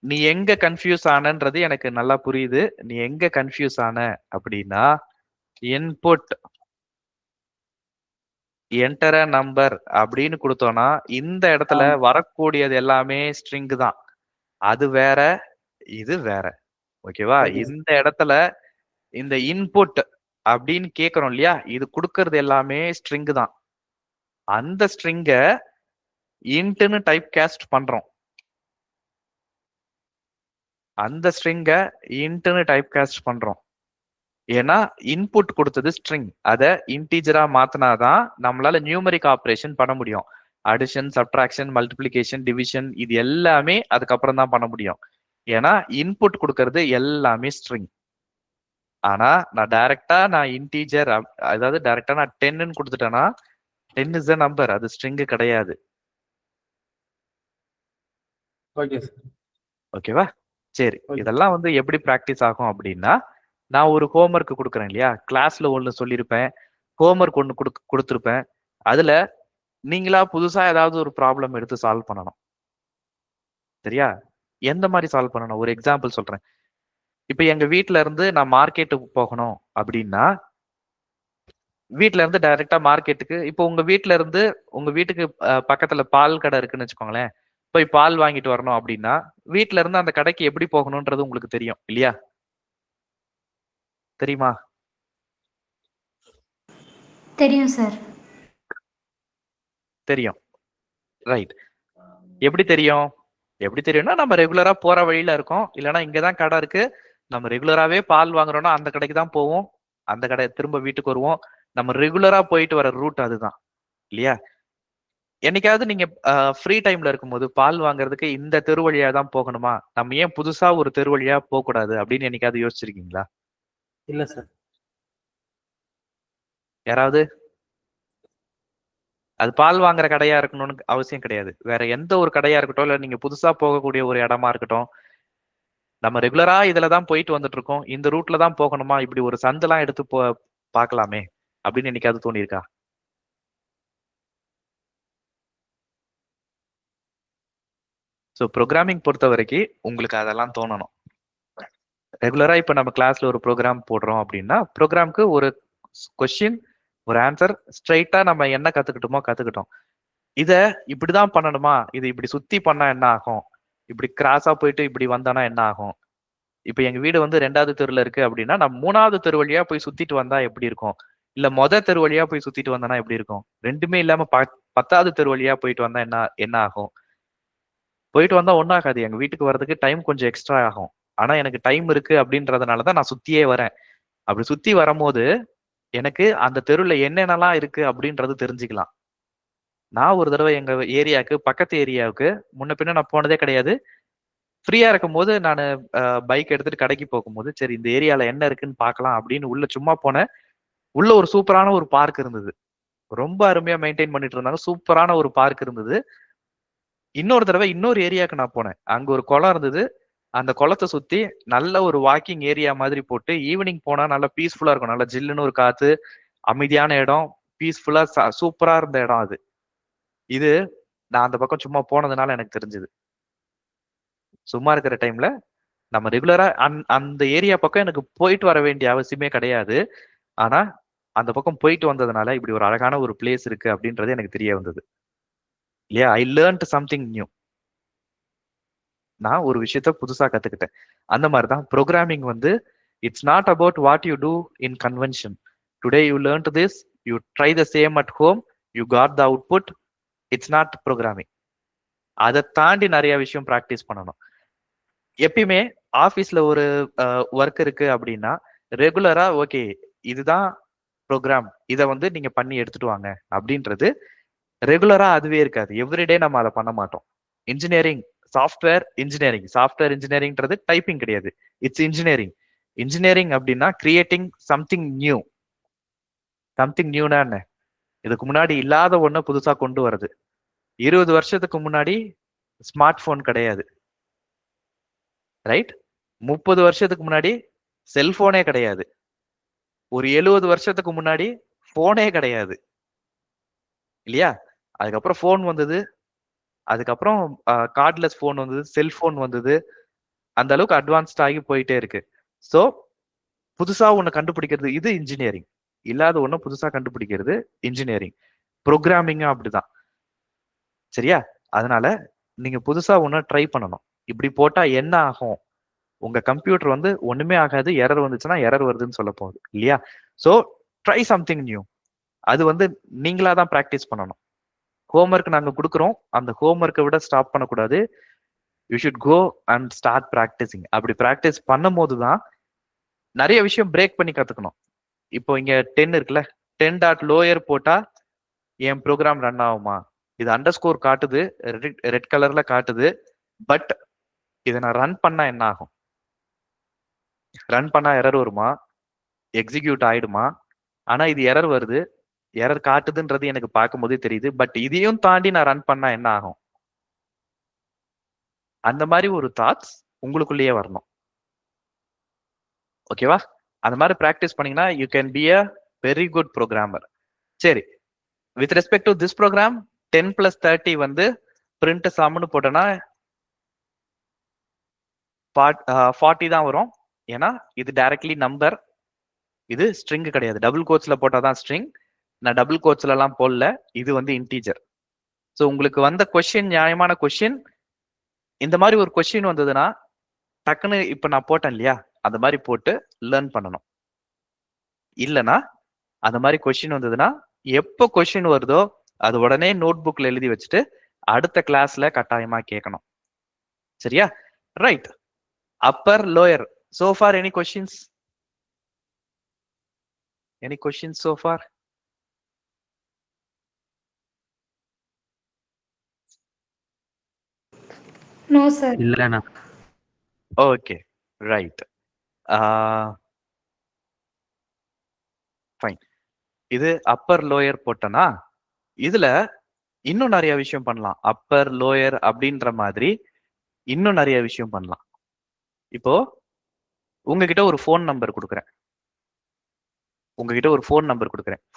நீ எங்க கன்ஃபியூஸ் ஆனன்றது எனக்கு நல்லா புரியுது. நீ எங்க கன்ஃபியூஸ் ஆன அப்படின்னா, இன்புட் என்டர் அ நம்பர் அப்படின்னு கொடுத்தோம்னா இந்த இடத்துல வரக்கூடியது எல்லாமே ஸ்ட்ரிங் தான். அது வேற, இது வேற. ஓகேவா? இந்த இடத்துல இந்த இன்புட் அப்படின்னு கேக்குறோம் இல்லையா, இது கொடுக்கறது எல்லாமே ஸ்ட்ரிங் தான். அந்த ஸ்ட்ரிங்க இன்ட்னு டைப் காஸ்ட் பண்றோம். அந்த ஸ்ட்ரிங்க இன்ட்னு டைப் காஸ்ட் பண்றோம். ஏன்னா இன்புட் கொடுத்தது ஸ்ட்ரிங், அத இன்டீஜரா மாத்தினாதான் நம்மளால நியூமரிக் ஆபரேஷன் பண்ண முடியும். அடிஷன், சப்ட்ராக்ஷன், மல்டிப்ளிகேஷன், டிவிஷன் இது எல்லாமே அதுக்கப்புறம் தான் பண்ண முடியும். ஏன்னா இன்புட் கொடுக்கறது எல்லாமே ஸ்ட்ரிங். ஆனா நான் டைரக்டா நான் இன்டீஜர், அதாவது டைரக்டா நான் 10ன்னு கொடுத்துட்டேன்னா 10 இஸ் a நம்பர், அது ஸ்ட்ரிங் கிடையாது. ஓகேவா? சரி, இதெல்லாம் வந்து எப்படி பிராக்டிஸ் ஆகும் அப்படின்னா, நான் ஒரு ஹோம்ஒர்க் கொடுக்குறேன் இல்லையா, கிளாஸ்ல ஒண்ணு சொல்லியிருப்பேன், ஹோம்ஒர்க் ஒண்ணு கொடுத்துருப்பேன். அதுல நீங்களா புதுசா ஏதாவது ஒரு ப்ராப்ளம் எடுத்து சால்வ் பண்ணணும். சரியா? எந்த மாதிரி சால்வ் பண்ணணும்? ஒரு எக்ஸாம்பிள் சொல்றேன். இப்ப எங்க வீட்ல இருந்து நான் மார்க்கெட்டுக்கு போகணும் அப்படின்னா, வீட்ல இருந்து டைரக்டா மார்க்கெட்டுக்கு, இப்போ உங்க வீட்ல இருந்து உங்க வீட்டுக்கு பக்கத்துல பால் கடை இருக்குன்னு வச்சுக்கோங்களேன், போய் பால் வாங்கிட்டு வரணும் அப்படின்னா வீட்ல இருந்து அந்த கடைக்கு எப்படி போகணும்ன்றது உங்களுக்கு தெரியும் இல்லையா? தெரியுமா? தெரியும் சார். தெரியும். ரைட். எப்படி தெரியும்? எப்படி தெரியும்னா நம்ம ரெகுலரா போற வழியில இருக்கோம், இல்லைன்னா இங்கதான் கடை இருக்கு, நம்ம ரெகுலராவே பால் வாங்குறோம்னா அந்த கடைக்கு தான் போவோம், அந்த கடை திரும்ப வீட்டுக்கு வருவோம். நம்ம ரெகுலரா போயிட்டு வர ரூட் அதுதான் இல்லையா? என்னைக்காவது நீங்க ஃப்ரீ டைம்ல இருக்கும்போது பால் வாங்குறதுக்கு இந்த தெரு வழியா தான் போகணுமா, நம்ம ஏன் புதுசா ஒரு தெரு வழியா போக கூடாது அப்படின்னு என்னைக்காவது யோசிச்சிருக்கீங்களா? இல்ல சார். யாராவது? அது பால் வாங்குற கடையா இருக்கணும்னு அவசியம் கிடையாது. வேற எந்த ஒரு கடையா இருக்கட்டும், இல்ல நீங்க புதுசா போகக்கூடிய ஒரு இடமா இருக்கட்டும், நம்ம ரெகுலரா இதுல தான் போயிட்டு வந்துட்டு இருக்கோம், இந்த ரூட்ல தான் போகணுமா, இப்படி ஒரு சந்தெல்லாம் எடுத்து பார்க்கலாமே அப்படின்னு என்னைக்காவது தோணியிருக்கா? ஸோ ப்ரோக்ராமிங் பொறுத்த வரைக்கும் உங்களுக்கு அதெல்லாம் தோணணும். ரெகுலரா இப்ப நம்ம கிளாஸ்ல ஒரு ப்ரோக்ராம் போடுறோம் அப்படின்னா, ப்ரோக்ராம்க்கு ஒரு கொஸ்டின், ஒரு ஆன்சர், ஸ்ட்ரைட்டா நம்ம என்ன கத்துக்கிட்டோமோ கத்துக்கிட்டோம். இத இப்படிதான் பண்ணணுமா, இது இப்படி சுத்தி பண்ணா என்ன ஆகும், இப்படி கிராஸா போயிட்டு இப்படி வந்தானா என்ன ஆகும், இப்ப எங்க வீடு வந்து 2வது தெருல இருக்கு அப்படின்னா நான் 3வது தெரு வழியா போய் சுத்திட்டு வந்தா எப்படி இருக்கும், இல்ல தெரு வழியா போய் சுத்திட்டு வந்தானா எப்படி இருக்கும், ரெண்டுமே இல்லாம 10வது தெரு வழியா போயிட்டு வந்தா என்ன என்ன ஆகும்? போயிட்டு வந்தா ஒன்னும் ஆகாது, எங்க வீட்டுக்கு வர்றதுக்கு டைம் கொஞ்சம் எக்ஸ்ட்ரா ஆகும். ஆனா எனக்கு டைம் இருக்கு அப்படின்றதுனாலதான் நான் சுத்தியே வரேன். அப்படி சுத்தி வரும்போது எனக்கு அந்த தெருவுல என்னென்னலாம் இருக்கு அப்படின்றது தெரிஞ்சுக்கலாம். நான் ஒரு தடவை எங்க ஏரியாவுக்கு பக்கத்து ஏரியாவுக்கு முன்ன பின்ன நான் போனதே கிடையாது. ஃப்ரீயா இருக்கும்போது நான் பைக் எடுத்துட்டு கடைக்கு போகும்போது சரி இந்த ஏரியால என்ன இருக்குன்னு பார்க்கலாம் அப்படின்னு உள்ள சும்மா போனேன். உள்ள ஒரு சூப்பரான ஒரு பார்க் இருந்தது. ரொம்ப அருமையா மெயின்டைன் பண்ணிட்டு இருந்தாங்க. சூப்பரான ஒரு பார்க் இருந்தது. இன்னொரு தடவை இன்னொரு ஏரியாவுக்கு நான் போனேன். அங்க ஒரு குளம் இருந்தது. அந்த குளத்தை சுத்தி நல்ல ஒரு வாக்கிங் ஏரியா மாதிரி போட்டு ஈவினிங் போனா நல்லா பீஸ்ஃபுல்லா இருக்கும். நல்லா ஜில்லுன்னு ஒரு காத்து, அமைதியான இடம், பீஸ்ஃபுல்லா சூப்பரா இருந்த இடம் அது. இது நான் அந்த பக்கம் சும்மா போனதுனால எனக்கு தெரிஞ்சது. சும்மா இருக்கிற டைம்ல நம்ம ரெகுலரா அந்த ஏரியா பக்கம் எனக்கு போயிட்டு வர வேண்டிய அவசியமே கிடையாது. ஆனா அந்த பக்கம் போயிட்டு வந்ததுனால இப்படி ஒரு அழகான ஒரு பிளேஸ் இருக்கு அப்படின்றது எனக்கு தெரிய வந்தது. இல்லையா? I learned something new. நான் ஒரு விஷயத்த புதுசா கத்துக்கிட்டேன். அந்த மாதிரிதான் ப்ரோக்ராமிங் வந்து it's not about what you do in convention. Today you learn this, you try the same at home, you got the output. It's not programming. அதை தாண்டி நிறைய விஷயம் ப்ராக்டிஸ் பண்ணணும். எப்பயுமே ஆபீஸ்ல ஒரு ஒர்க் இருக்கு அப்படின்னா ரெகுலரா ஓகே இதுதான் ப்ரோக்ராம், இதை வந்து நீங்க பண்ணி எடுத்துட்டு வாங்க அப்படின்றது ரெகுலரா அதுவே இருக்காது. எவ்ரிடே நம்ம அதை பண்ண மாட்டோம். இன்ஜினியரிங், சாஃப்ட்வேர் இன்ஜினியரிங்ன்றது டைப்பிங் கிடையாது, இட்ஸ் இன்ஜினியரிங். இன்ஜினியரிங் அப்படின்னா கிரியேட்டிங் சம்திங் நியூ. சம்திங் நியூனா என்ன? இதுக்கு முன்னாடி இல்லாத ஒண்ணு புதுசா கொண்டு வருது. 20 வருஷத்துக்கு முன்னாடி ஸ்மார்ட் போன் கிடையாது, ரைட்? 30 வருஷத்துக்கு முன்னாடி செல்போனே கிடையாது. ஒரு 70 வருஷத்துக்கு முன்னாடி போனே கிடையாது, இல்லையா? அதுக்கப்புறம் போன் வந்தது, அதுக்கப்புறம் கார்ட்லெஸ் போன் வந்தது, செல்போன் வந்தது. அந்த அளவுக்கு அட்வான்ஸ்ட் ஆகி போயிட்டே இருக்கு. ஸோ புதுசா ஒண்ணு கண்டுபிடிக்கிறது இது இன்ஜினியரிங். இல்லாத ஒண்ணு புதுசா கண்டுபிடிக்கிறது இன்ஜினியரிங். ப்ரோக்ராமிங்கும் அப்படிதான், சரியா? அதனால நீங்க புதுசா ஒண்ணு ட்ரை பண்ணணும். இப்படி போட்டா என்ன ஆகும்? உங்க கம்ப்யூட்டர் வந்து ஒண்ணுமே ஆகாது, எரர் வந்துச்சுன்னா எரர் வருதுன்னு சொல்ல போகுது, இல்லையா? So try something new. அது வந்து நீங்களா தான் ப்ராக்டிஸ் பண்ணணும். ஹோம்ஒர்க் நாங்க கொடுக்குறோம், அந்த ஹோம்ஒர்க்கை விட ஸ்டாப் பண்ணக்கூடாது. You should go and start practicing. அப்படி ப்ராக்டிஸ் பண்ணும் போதுதான் நிறைய விஷயம் பிரேக் பண்ணி கத்துக்கணும். இப்போ இங்க 10 இருக்குல்ல, 10.lower போட்டா என் ப்ரோக்ராம் ரன் ஆகுமா? இது அண்டர்ஸ்கோர் காட்டுது, ரெட் கலர்ல காட்டுது. பட் இதை நான் ரன் பண்ணா என்ன ஆகும்? ரன் பண்ணா எரர் வருமா? எக்ஸிக்யூட் ஆயிடுமா? ஆனா இது எரர் வருது, எரர் காட்டுதுன்றது எனக்கு பார்க்கும் போதே தெரியுது. பட் இதையும் தாண்டி நான் ரன் பண்ணா என்ன ஆகும்? அந்த மாதிரி ஒரு தாட்ஸ் உங்களுக்குள்ளேயே வரணும். ஓகேவா? அந்த மாதிரி பிராக்டிஸ் பண்ணீங்கன்னா you can be a very good programmer. சரி, with respect to this program 10+30 வந்து பிரிண்ட் சம்னு போட்டோன்னா 40 தான் வரும். ஏன்னா இது டைரக்ட்லி நம்பர், இது ஸ்ட்ரிங் கிடையாது. டபுள் கோட்ஸ்ல போட்டாதான் ஸ்ட்ரிங். நான் டபுள் கோட்ஸ்ல எல்லாம் போடல, இது வந்து இன்டீஜர். ஸோ உங்களுக்கு வந்த கொஸ்டின் நியாயமான கொஸ்டின். இந்த மாதிரி ஒரு கொஸ்டின் வந்ததுன்னா டக்குன்னு இப்ப நான் போட்டேன் இல்லையா, அந்த மாதிரி போட்டு லேர்ன் பண்ணணும். இல்லைன்னா அந்த மாதிரி கொஸ்டின் வந்ததுன்னா எப்போ கொஸ்டின் வருதோ அது உடனே நோட் புக்ல எழுதி வச்சுட்டு அடுத்த கிளாஸ்ல கட்டாயமா கேட்கணும், சரியா? Right. Upper lower, so far any questions? Any questions so far? No sir. இல்லண்ணா. Okay, right, fine. இது அப்பர் லோயர் போட்டனா இதுல இன்னும் நிறைய விஷயம் பண்ணலாம். அப்பர் லோயர் அப்படின்ற மாதிரி இன்னும் நிறைய விஷயம் பண்ணலாம். இப்போ உங்ககிட்ட ஒரு ஃபோன் நம்பர் கொடுக்குறேன்.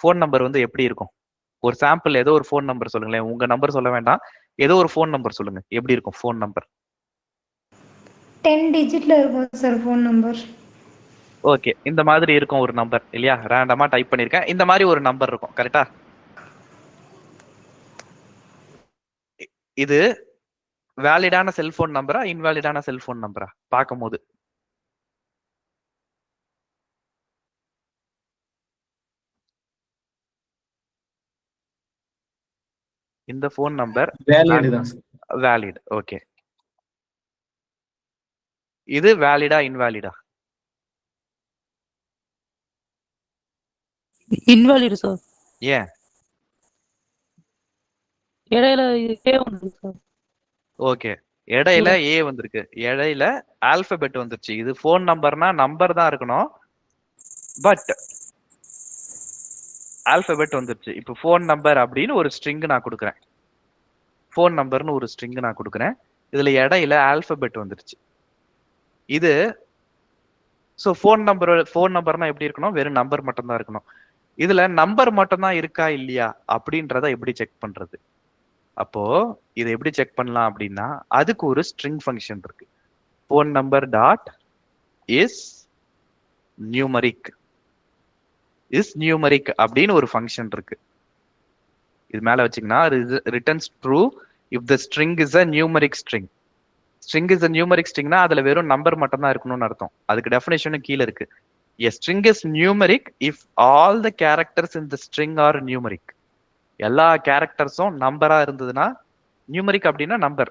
ஃபோன் நம்பர் வந்து எப்படி இருக்கும்? ஒரு சாம்பிள் ஏதோ ஒரு ஃபோன் நம்பர் சொல்லுங்களேன். உங்க நம்பர் சொல்ல வேண்டாம். ஏதோ ஒரு ஃபோன் நம்பர் சொல்லுங்க. எப்படி இருக்கும் ஃபோன் நம்பர்? 10 டிஜிட்ல இருக்கும் சார் ஃபோன் நம்பர். ஓகே, இந்த மாதிரி இருக்கும் ஒரு நம்பர் இல்லையா? ரேண்டமா டைப் பண்ணிருக்கேன். இந்த மாதிரி ஒரு நம்பர் இருக்கும், கரெக்டா? இது வேலிடான செல்போன் நம்பரா இன்வேலிடான செல்போன் நம்பரா பார்க்கும்போது? இந்த ஃபோன் நம்பர் வேலிட் தான் சார். வேலிட். ஓகே, இது வேலிடா இன்வேலிடா? Invalid sir. ஏன்? இடையில ஏ ஒன்று சார். ஓகே, இடையில ஏ வந்திருக்கு, இடையில ஆல்பபெட் வந்துருச்சு. இது ஃபோன் நம்பர்னா நம்பர் தான் இருக்கணும், பட் ஆல்பபெட் வந்துருச்சு. இப்போ ஃபோன் நம்பர் அப்படின்னு ஒரு ஸ்ட்ரிங் நான் கொடுக்குறேன். ஃபோன் நம்பர்னு ஒரு ஸ்ட்ரிங் நான் கொடுக்குறேன். இதுல இடையில ஆல்பபெட் வந்துருச்சு. இது ஸோ ஃபோன் நம்பர்னா எப்படி இருக்கணும்? வெறும் நம்பர் மட்டும் தான் இருக்கணும். இதுல நம்பர் மட்டும் தான் இருக்கா இல்லையா அப்படின்றத எப்படி செக் பண்றது? அப்போ இதை எப்படி செக் பண்ணலாம் அப்படின்னா, அதுக்கு ஒரு ஸ்ட்ரிங் ஃபங்க்ஷன் இருக்கு. Phone number dot is numeric அப்படின்னு ஒரு ஃபங்க்ஷன் இருக்கு. இது மேல வச்சீங்கன்னா returns true if the string is a numeric string. String is a numeric ஸ்ட்ரிங்னா அதுல வெறும் நம்பர் மட்டும் தான் இருக்கணும்னு அர்த்தம். அதுக்கு டெஃபினேஷனும் கீழே இருக்கு. A string is numeric if all the characters in the string are numeric. எல்லா கேரக்டர்ஸும் நம்பரா இருந்ததுன்னா, நியூமரிக் அப்படின்னா நம்பர்,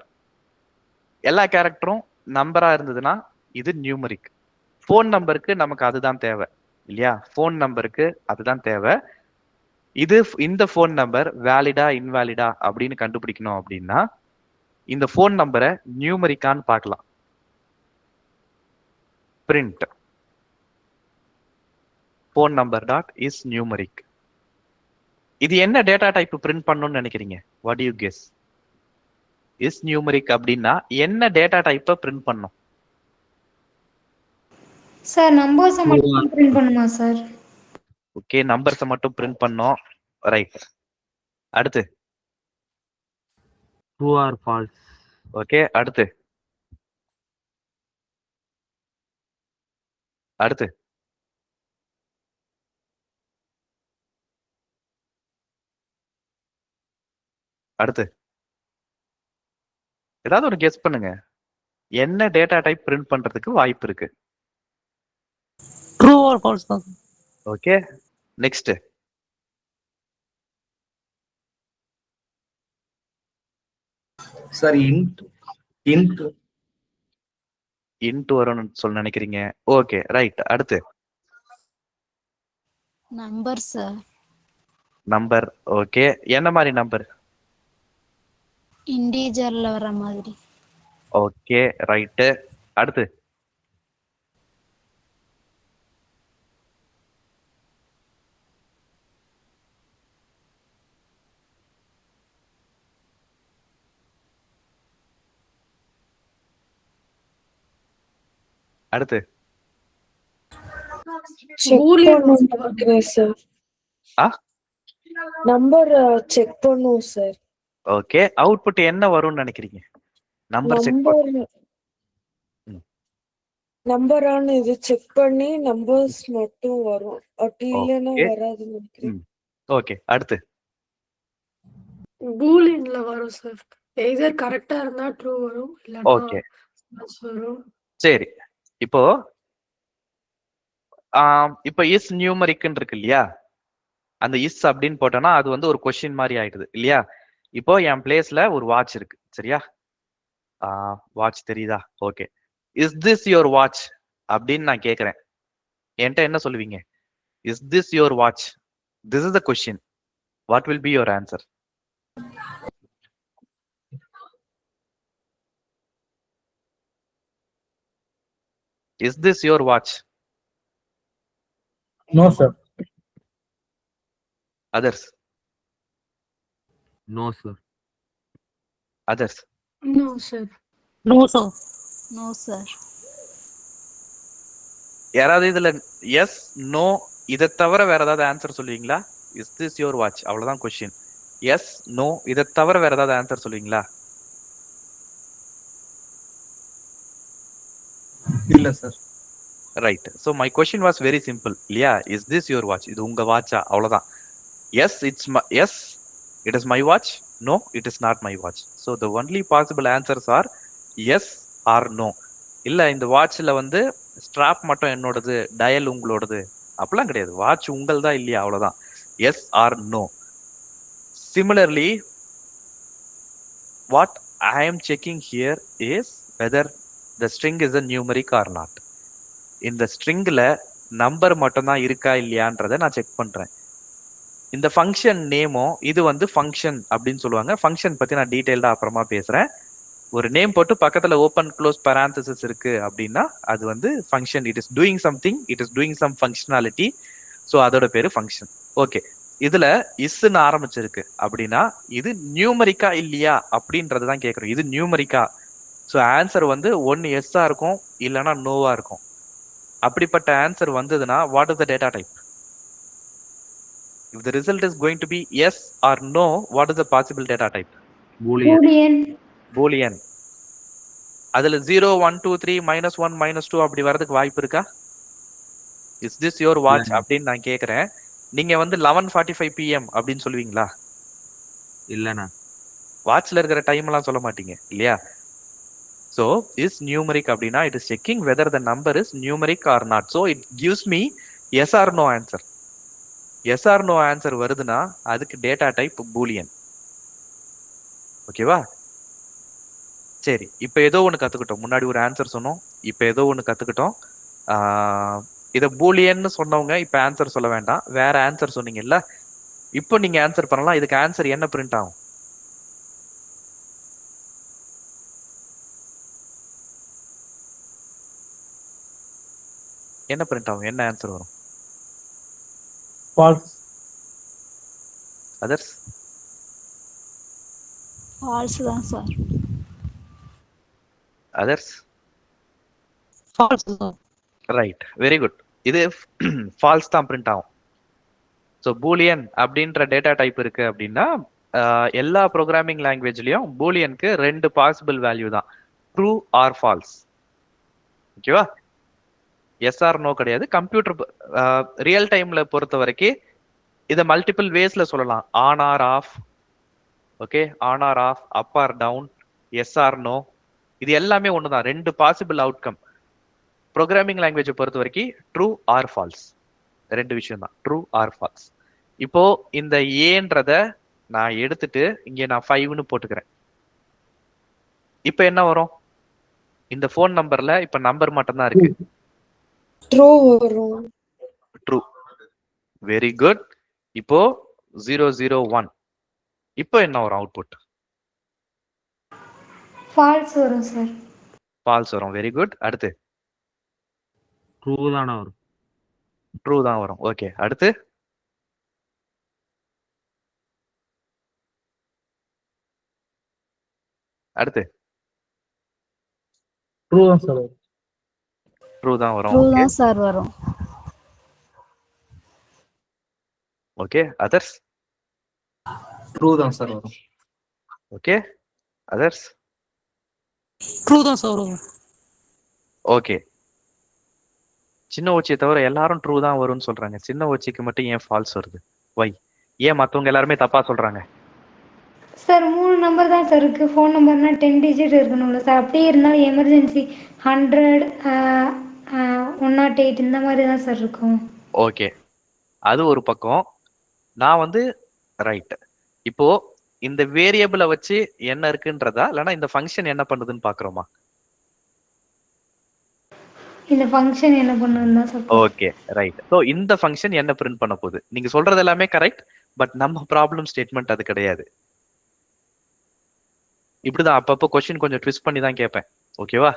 எல்லா கேரக்டரும் நம்பரா இருந்ததுன்னா இது நியூமரிக். ஃபோன் நம்பருக்கு நமக்கு அதுதான் தேவை இல்லையா? ஃபோன் நம்பருக்கு அதுதான் தேவை. இந்த ஃபோன் நம்பர் வேலிடா இன்வேலிடா அப்படின்னு கண்டுபிடிக்கணும் அப்படின்னா இந்த ஃபோன் நம்பரை நியூமரிக்கான்னு பார்க்கலாம். Print phone number dot is numeric. இது என்ன டேட்டா டைப் பிரிண்ட் பண்ணணும்னு நினைக்கிறீங்க? what do you guess? is numeric அப்படின்னா என்ன டேட்டா டைப்பை பிரிண்ட் பண்ணும்? சார் நம்பர்ஸ் மட்டும் பிரிண்ட் பண்ணுமா சார்? ஓகே, நம்பர்ஸை மட்டும் பிரிண்ட் பண்ணோம். ரைட். அடுத்து ட்ரூ ஆர் ஃபால்ஸ். ஓகே, அடுத்து ஏதாவது ஒரு கெஸ் பண்ணுங்க. என்ன டேட்டா டைப் பிரிண்ட் பண்றதுக்கு வாய்ப்பு இருக்கு? ட்ரூ ஆர் ஃபால்ஸ் தான். ஓகே, நெக்ஸ்ட் சார் இன்ட் வரும்னு சொல்ல நினைக்கிறீங்க. Okay, right. அடுத்து நம்பர் சார். நம்பர். ஓகே, என்ன மாதிரி நம்பர்? இன்டிஜர்ல வர மாதிரி. Okay, right. அடுத்து நம்பர் செக் பண்ணும் சார். ஓகே, அவுட்புட் என்ன வரும்னு நினைக்கிறீங்க? நம்பர் செக் நம்பரான இது செக் பண்ணி நம்பர்ஸ் மட்டும் வரும். அப்படி இல்லைன்னா வராதுன்னு நினைக்கிறேன். ஓகே, அடுத்து பூலியன்ல வரும் சார். எய்தர் கரெக்டா இருந்தா ட்ரூ வரும், இல்லனா ஓகே ஃபால்ஸ் வரும். சரி. இப்போ இஸ் நியூமரிக்னு இருக்கு இல்லையா? அந்த இஸ் அப்படின்னு போட்டோம்னா அது வந்து ஒரு கொஸ்டின் மாதிரி ஆயிடுது இல்லையா? இப்போ என் பிளேஸ்ல ஒரு வாட்ச் இருக்கு, சரியா? வாட்ச் தெரியுதா? Okay, is this your watch அப்படின்னு நான் கேட்கிறேன். என்கிட்ட என்ன சொல்லுவீங்க? Is this your watch? This is the question. What will be your answer? Is this your watch? No sir. Others? No sir. Others? No sir. No sir. No sir. யாராவது இதுல S no இதை தவிர வேற ஏதாவது answer சொல்லுவீங்களா? Is this your watch? அவ்வளவுதான் question. Yes no இதை தவிர வேற ஏதாவது ஆன்சர் சொல்லுவீங்களா? இல்ல sir. Right. So my question was very simple இல்லையா? Is this your watch? இது உங்க வாட்சா? அவ்வளவுதான். Yes it's yes it is my watch. No it is not my watch. So the only possible answers are yes or no. இல்ல இந்த வாட்ச்ல வந்து strap மட்டும் என்னோடது, டயல் உங்களோடது அப்படிலாம் கிடையாது. வாட்ச் உங்கள் தான் இல்லையா? அவ்வளவுதான். Yes or no. Similarly what I am checking here is whether the string is a numeric or not. இந்த ஸ்ட்ரிங்ல நம்பர் மட்டும் தான் இருக்கா இல்லையான்றதை நான் செக் பண்றேன். இந்த ஃபங்க்ஷன் நேமோ இது வந்து ஃபங்க்ஷன் அப்படின்னு சொல்லுவாங்க. ஃபங்க்ஷன் பத்தி நான் டீடைல்டா அப்புறமா பேசுறேன். ஒரு நேம் போட்டு பக்கத்துல ஓப்பன் க்ளோஸ் parenthesis இருக்கு அப்படின்னா அது வந்து function. It is doing something, it is doing some functionality. So அதோட பேரு ஃபங்க்ஷன். ஓகே, இதுல இஸ்ன்னு ஆரம்பிச்சிருக்கு அப்படின்னா இது நியூமரிக்கா இல்லையா அப்படின்றது தான் கேட்குறோம். இது நியூமரிக்கா. ஸோ ஆன்சர் வந்து ஒன்னு எஸ்ஸா இருக்கும் இல்லைன்னா நோவா இருக்கும். அப்படிப்பட்ட ஆன்சர் வந்ததுன்னா what is the data type? If the result is going to be yes or no, what is the possible data type? Boolean. Boolean. அதுல 0 1 2 3 -1 -2 அப்படி வரதுக்கு வாய்ப்பு இருக்கா? இஸ் திஸ் யுவர் வாட்ச் அப்படின்னு நான் கேக்குறேன். நீங்க வந்து 11:45 PM அப்படின்னு சொல்லுவீங்களா? இல்லண்ணா. வாட்ச்ல இருக்கிற டைம் எல்லாம் சொல்ல மாட்டீங்க இல்லையா? So is numeric அப்படின்னா it is checking whether the number is numeric or not. So it gives me yes or no answer. Yes or no answer வருதுன்னா அதுக்கு டேட்டா டைப் பூலியன். ஓகேவா? சரி, இப்ப ஏதோ ஒண்ணு கத்துக்கிட்டோம். முன்னாடி ஒரு ஆன்சர் சொன்னோம், இப்ப ஏதோ ஒண்ணு கத்துக்கிட்டோம். இத பூலியன்னு சொன்னவங்க இப்ப ஆன்சர் சொல்ல வேண்டாம், வேற ஆன்சர் சொன்னீங்கல்ல, இப்போ நீங்க ஆன்சர் பண்ணலாம். இதுக்கு ஆன்சர் என்ன பிரிண்ட் ஆகும்? என்ன பிரிண்ட் ஆகும்? என்ன ஆன்சர் வரும்? ஃபால்ஸ். அதர்ஸ்? ஃபால்ஸ் தான் சார். அதர்ஸ்? ஃபால்ஸ் தான். Right, very good. இது ஃபால்ஸ் தான் பிரிண்ட் ஆகும். ஸோ பூலியன் அப்படின்ற டேட்டா டைப் இருக்கு அப்படின்னா எல்லா ப்ரோக்ராமிங் லாங்குவேஜ்லயும் பூலியனுக்கு 2 பாசிபிள் வேல்யூ தான், ட்ரூ ஆர் ஃபால்ஸ். ஓகேவா? எஸ் ஆர் நோ கிடையாது. கம்ப்யூட்டர் ரியல் டைம்ல பொறுத்த வரைக்கும் இதை மல்டிபிள் வேஸ்ல சொல்லலாம். On or off, okay, on or off, up or down, yes or no, இது எல்லாமே ஒண்ணுதான். 2 பாசிபிள் அவுட்கம். ப்ரோக்ராமிங் லாங்குவேஜை பொறுத்த வரைக்கும் ட்ரூ ஆர் ஃபால்ஸ் 2 விஷயம் தான், ட்ரூ ஆர் ஃபால்ஸ். இப்போ இந்த ஏன்றத நான் எடுத்துட்டு இங்க நான் 5ன்னு போட்டுக்கிறேன். இப்ப என்ன வரும்? இந்த போன் நம்பர்ல இப்ப நம்பர் மட்டும் தான் இருக்கு. ட்ரூ வரும். ட்ரூ. Very good. இப்போ 001. இப்போ என்ன வரும் அவுட்புட்? ஃபால்ஸ் வரும் சார். ஃபால்ஸ் வரும். Very good. அடுத்து? ட்ரூ தானே வரும். ட்ரூ தான் வரும். ஓகே, அடுத்து? அடுத்து? ட்ரூ தான் சார் வரும். ட்ரூ தான் வரும். ட்ரூ தான் சார் வரும். Okay, others? ட்ரூ தான் சார் வரும். Okay, others? ட்ரூ தான் சார் வரும். ஓகே. சின்ன ஓச்சியை தவிர எல்லாரும் ட்ரூ தான் வரும்னு சொல்றாங்க. சின்ன ஓச்சிக்கு மட்டும் ஏன் ஃபால்ஸ் வருது? வை? ஏன் மத்தவங்க எல்லாருமே தப்பா சொல்றாங்க? சார் 3 நம்பர் தான் சார் இருக்கு. ஃபோன் நம்பர்னா 10 டிஜிட் இருக்கணும்ல சார். அப்படியே இருந்தாலும் எமர்ஜென்சி 100 108 இந்த மாதிரி தான் சார் இருக்கும். ஓகே, அது ஒரு பக்கம். நான் வந்து ரைட். இப்போ இந்த வேரியபிளை வச்சு என்ன இருக்குன்றதா இல்லைன்னா இந்த ஃபங்க்ஷன் என்ன பண்ணுதுன்னு பாக்குறோமா? இந்த ஃபங்க்ஷன் என்ன பண்ணுதுன்னு தான் சார். Okay, right. ஸோ இந்த ஃபங்க்ஷன் என்ன பிரிண்ட் பண்ண போகுது? நீங்க சொல்றது எல்லாமே கரெக்ட், பட் நம்ம ப்ராப்ளம் ஸ்டேட்மெண்ட் அது கிடையாது. இப்படிதான் அப்பப்போ கொஸ்டின் கொஞ்சம் ட்விஸ்ட் பண்ணி தான் கேட்பேன். ஓகேவா?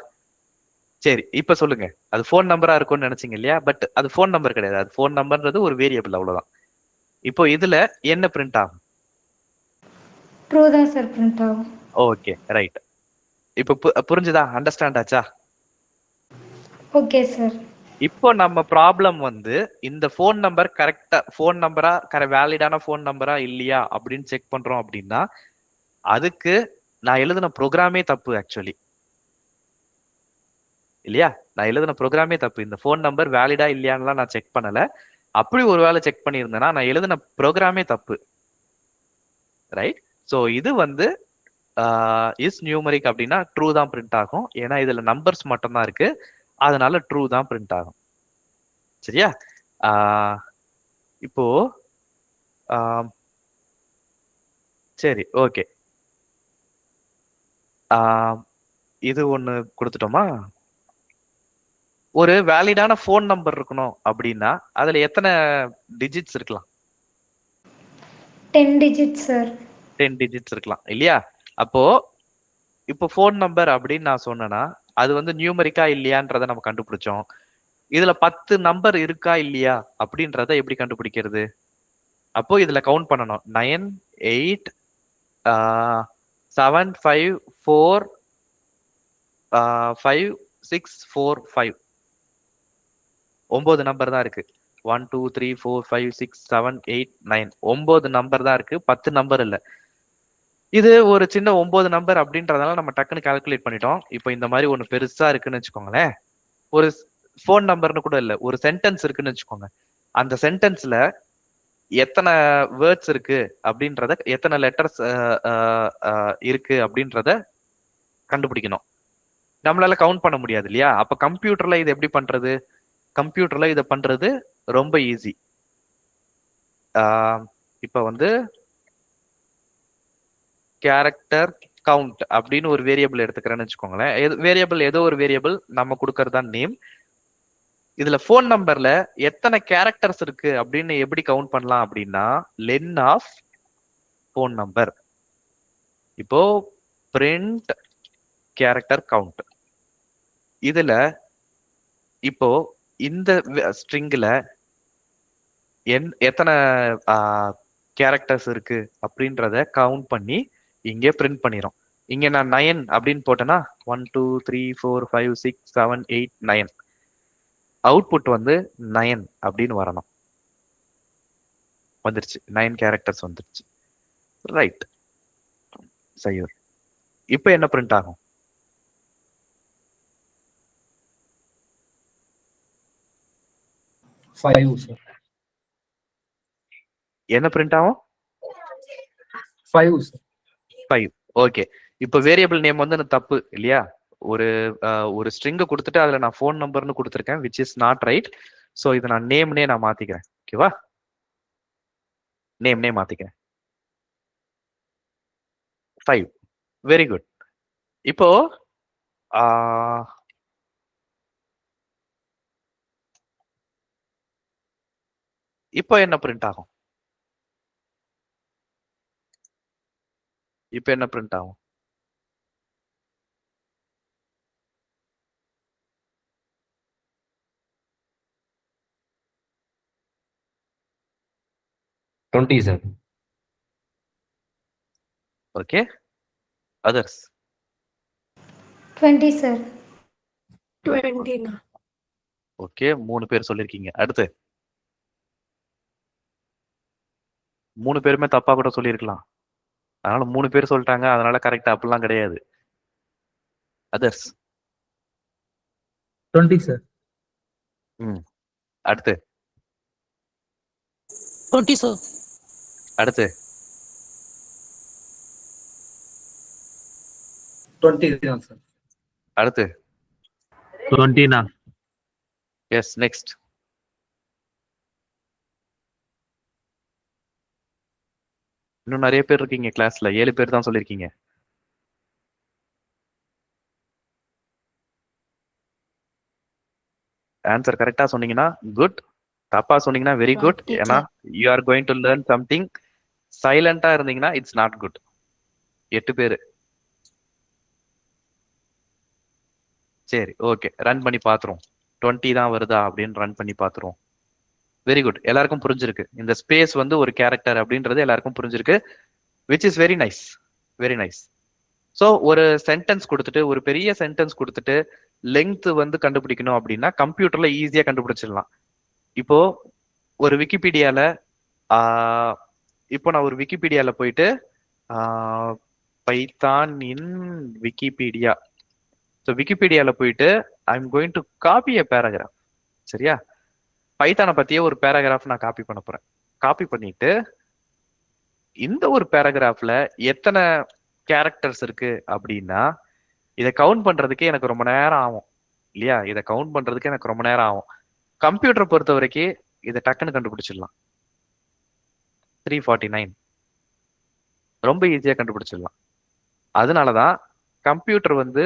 சரி, இப்ப சொல்லுங்க. அது ஃபோன் நம்பரா இருக்கும்னு நினைச்சீங்க இல்லையா? பட் அது ஃபோன் நம்பர் கிடையாது. அது ஃபோன் நம்பர்ன்றது ஒரு வேரியபிள், அவ்வளவுதான். இப்போ இதுல என்ன பிரிண்ட் ஆகும்? ட்ரூ தான் சார் பிரிண்ட் ஆகும். Okay, right. இப்போ புரிஞ்சுதா? அண்டர்ஸ்டாண்ட் ஆச்சா? Okay sir. இப்போ நம்ம ப்ராப்ளம் வந்து இந்த ஃபோன் நம்பர் கரெக்டா ஃபோன் நம்பரா வேலிடான ஃபோன் நம்பரா இல்லையா அப்படின்னு செக் பண்றோம் அப்படின்னா அதுக்கு நான் எழுதின ப்ரோக்ராமே தப்பு ஆக்சுவலி. இல்லையா? நான் எழுதின ப்ரோக்ராமே தப்பு. இந்த ஃபோன் நம்பர் வேலிடா இல்லையான்லாம் நான் செக் பண்ணல. அப்படி ஒரு வேளை செக் பண்ணியிருந்தேன்னா நான் எழுதின ப்ரோக்ராமே தப்பு. ரைட்? ஸோ இது வந்து இஸ் நியூமரிக் அப்படின்னா ட்ரூ தான் பிரிண்ட் ஆகும். ஏன்னா இதுல நம்பர்ஸ் மட்டும் தான் இருக்கு, அதனால ட்ரூ தான் பிரிண்ட் ஆகும். சரியா? இப்போ சரி, ஓகே. இது ஒண்ணு கொடுத்துட்டோமா? ஒரு வேலிடான ஃபோன் நம்பர் இருக்கணும் அப்படின்னா அதுல எத்தனை டிஜிட்ஸ் இருக்கலாம்? 10 digits சார். 10 டிஜிட்ஸ் இருக்கலாம் இல்லையா? அப்போ இப்போ ஃபோன் நம்பர் அப்படின்னு நான் சொன்னேன்னா அது வந்து நியூமரிக்கா இல்லையான்றத நம்ம கண்டுபிடிச்சோம். இதுல 10 நம்பர் இருக்கா இல்லையா அப்படின்றத எப்படி கண்டுபிடிக்கிறது? அப்போ இதுல கவுண்ட் பண்ணணும். 9 8 7 5 4 5 6 4 5 9 நம்பர் தான் இருக்கு. 1 2 3 4 5 6 7 8 9 9 நம்பர் தான் இருக்கு, 10 நம்பர் இல்ல. இது ஒரு சின்ன 9 நம்பர் அப்படின்றதால நம்ம டக்குன்னு கால்குலேட் பண்ணிட்டோம். இப்போ இந்த மாதிரி ஒண்ணு பெருசா இருக்குன்னு வச்சுக்கோங்களேன். ஒரு ஃபோன் நம்பர்னு கூட இல்ல, ஒரு சென்டென்ஸ் இருக்குன்னு வச்சுக்கோங்க. அந்த சென்டென்ஸ்ல எத்தனை வேர்ட்ஸ் இருக்கு அப்படின்றத, எத்தனை லெட்டர்ஸ் இருக்கு அப்படின்றத கண்டுபிடிக்கணும். நம்மளால கவுண்ட் பண்ண முடியாது இல்லையா? அப்ப கம்ப்யூட்டர்ல இது எப்படி பண்றது? கம்ப்யூட்டர்ல இதை பண்றது ரொம்ப ஈஸி. இப்ப வந்து கேரக்டர் கவுண்ட் அப்படின்னு ஒரு வேரியபிள் எடுத்துக்கிறேன்னு வச்சுக்கோங்களேன். வேரியபிள் ஏதோ ஒரு வேரியபிள் நம்ம கொடுக்கறதா நேம். இதுல போன் நம்பர்ல எத்தனை கேரக்டர்ஸ் இருக்கு அப்படின்னு எப்படி கவுண்ட் பண்ணலாம் அப்படின்னா லென் ஆஃப் போன் நம்பர். இப்போ பிரிண்ட் கேரக்டர் கவுண்ட். இதுல இப்போ இந்த ஸ்ட்ரிங்ல எத்தனை கேரக்டர்ஸ் இருக்கு அப்படின்றத கவுண்ட் பண்ணி இங்கே பிரிண்ட் பண்ணிடும். இங்க நான் 9 அப்படின்னு போட்டேன்னா 1 2 3 4 5 6 7 8 9 அவுட்புட் வந்து 9 அப்படின்னு வரணும். வந்துருச்சு, 9 கேரக்டர்ஸ் வந்துருச்சு. ரைட், சரி. இப்போ என்ன பிரிண்ட் ஆகும்? என்ன பிரிண்ட் ஆகும்? 5. ஓகே. இப்போ வேரியபிள் நேம் வந்து தப்பு இல்லையா? ஒரு ஸ்ட்ரிங் கொடுத்துட்டு அதுல நான் ஃபோன் நம்பர்னு கொடுத்துருக்கேன், which is not right. So இதை நான் நேம்னே நான் மாத்திக்கிறேன். ஓகேவா? நேம்னே மாத்திக்கிறேன். 5. Very good. இப்போ இப்போ என்ன பிரிண்ட் ஆகும்? இப்போ என்ன பிரிண்ட் ஆகும்? Sir. Okay, others? 20 sir. 20. Okay, 3 பேர் சொல்லிருக்கீங்க. அடுத்து 3 பேருமே தப்பா கூட சொல்லியிருக்கலாம். அதனால 3 பேர் சொல்லிட்டாங்க, அதனால கரெக்டா அப்படிலாம் கிடையாது. அதர்ஸ்? 20 சார். அடுத்து 20 சார். அடுத்து 20 தான் சார். அடுத்து 20 எஸ், நெக்ஸ்ட். இன்னும் நிறைய பேர் இருக்கீங்க கிளாஸ்ல. 7 பேர் தான் சொல்லியிருக்கீங்க. ஆன்சர் கரெக்டா சொன்னீங்கன்னா குட், தப்பா சொன்னீங்கன்னா வெரி குட். ஏன்னா you are going to learn something. சைலண்டா இருந்தீங்கன்னா இட்ஸ் நாட் குட். 8 பேரு. சரி, ஓகே, ரன் பண்ணி பாத்துருவோம். 20 தான் வருதா அப்படின்னு ரன் பண்ணி பாத்துருவோம். வெரி குட், எல்லாருக்கும் புரிஞ்சிருக்கு. இந்த ஸ்பேஸ் வந்து ஒரு கேரக்டர் அப்படின்றது எல்லாருக்கும் புரிஞ்சிருக்கு, which is very nice, very nice. So ஒரு சென்டென்ஸ் கொடுத்துட்டு, ஒரு பெரிய சென்டென்ஸ் கொடுத்துட்டு லெங்த் வந்து கண்டுபிடிக்கணும் அப்படின்னா கம்ப்யூட்டர்ல ஈஸியா கண்டுபிடிச்சிடலாம். இப்போ ஒரு விக்கிபீடியால இப்போ நான் ஒரு விக்கிபீடியால போயிட்டு பைத்தான் இன் விக்கிபீடியா, ஸோ விக்கிபீடியால போயிட்டு I am going to copy a paragraph. சரியா? பைத்தானை பத்தியே ஒரு பேராகிராஃப் நான் காப்பி பண்ண போறேன். காப்பி பண்ணிட்டு இந்த ஒரு பேராகிராஃப்ல எத்தனை கேரக்டர்ஸ் இருக்கு அப்படின்னா இதை கவுண்ட் பண்றதுக்கே எனக்கு ரொம்ப நேரம் ஆகும் இல்லையா? இதை கவுண்ட் பண்றதுக்கு எனக்கு ரொம்ப நேரம் ஆகும். கம்ப்யூட்டர் பொறுத்த வரைக்கும் இதை டக்குன்னு கண்டுபிடிச்சிடலாம். 349 ரொம்ப ஈஸியா கண்டுபிடிச்சிடலாம். அதனாலதான் கம்ப்யூட்டர் வந்து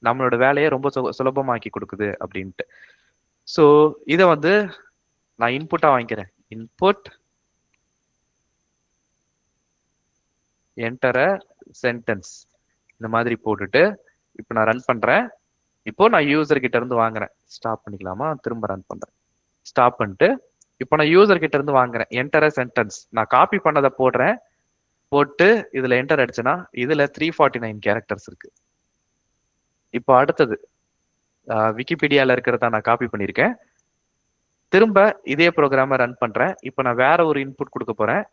நம்மளோட வேலையை ரொம்ப சுலபமாக்கி கொடுக்குது அப்படின்ட்டு. ஸோ இதை வந்து நான் இன்புட்டா வாங்கிக்கிறேன். இன்புட் என்டர் சென்டென்ஸ் இந்த மாதிரி போட்டுட்டு இப்போ நான் ரன் பண்றேன். இப்போ நான் யூசர் கிட்ட இருந்து வாங்குறேன். ஸ்டாப் பண்ணிக்கலாமா? திரும்ப ரன் பண்றேன். ஸ்டாப் பண்ணிட்டு இப்போ நான் யூசர் கிட்ட இருந்து வாங்குறேன். என்டர் சென்டென்ஸ் நான் காப்பி பண்ணதை போடுறேன். போட்டு இதுல என்டர் அடிச்சேன்னா இதுல 349 கேரக்டர்ஸ் இருக்கு. இப்போ அடுத்தது விக்கிபீடியால இருக்கிறதா நான் காப்பி பண்ணியிருக்கேன். திரும்ப இதே ப்ரோக்ராமை ரன் பண்றேன். இப்போ நான் வேற ஒரு இன்புட் கொடுக்க போறேன்.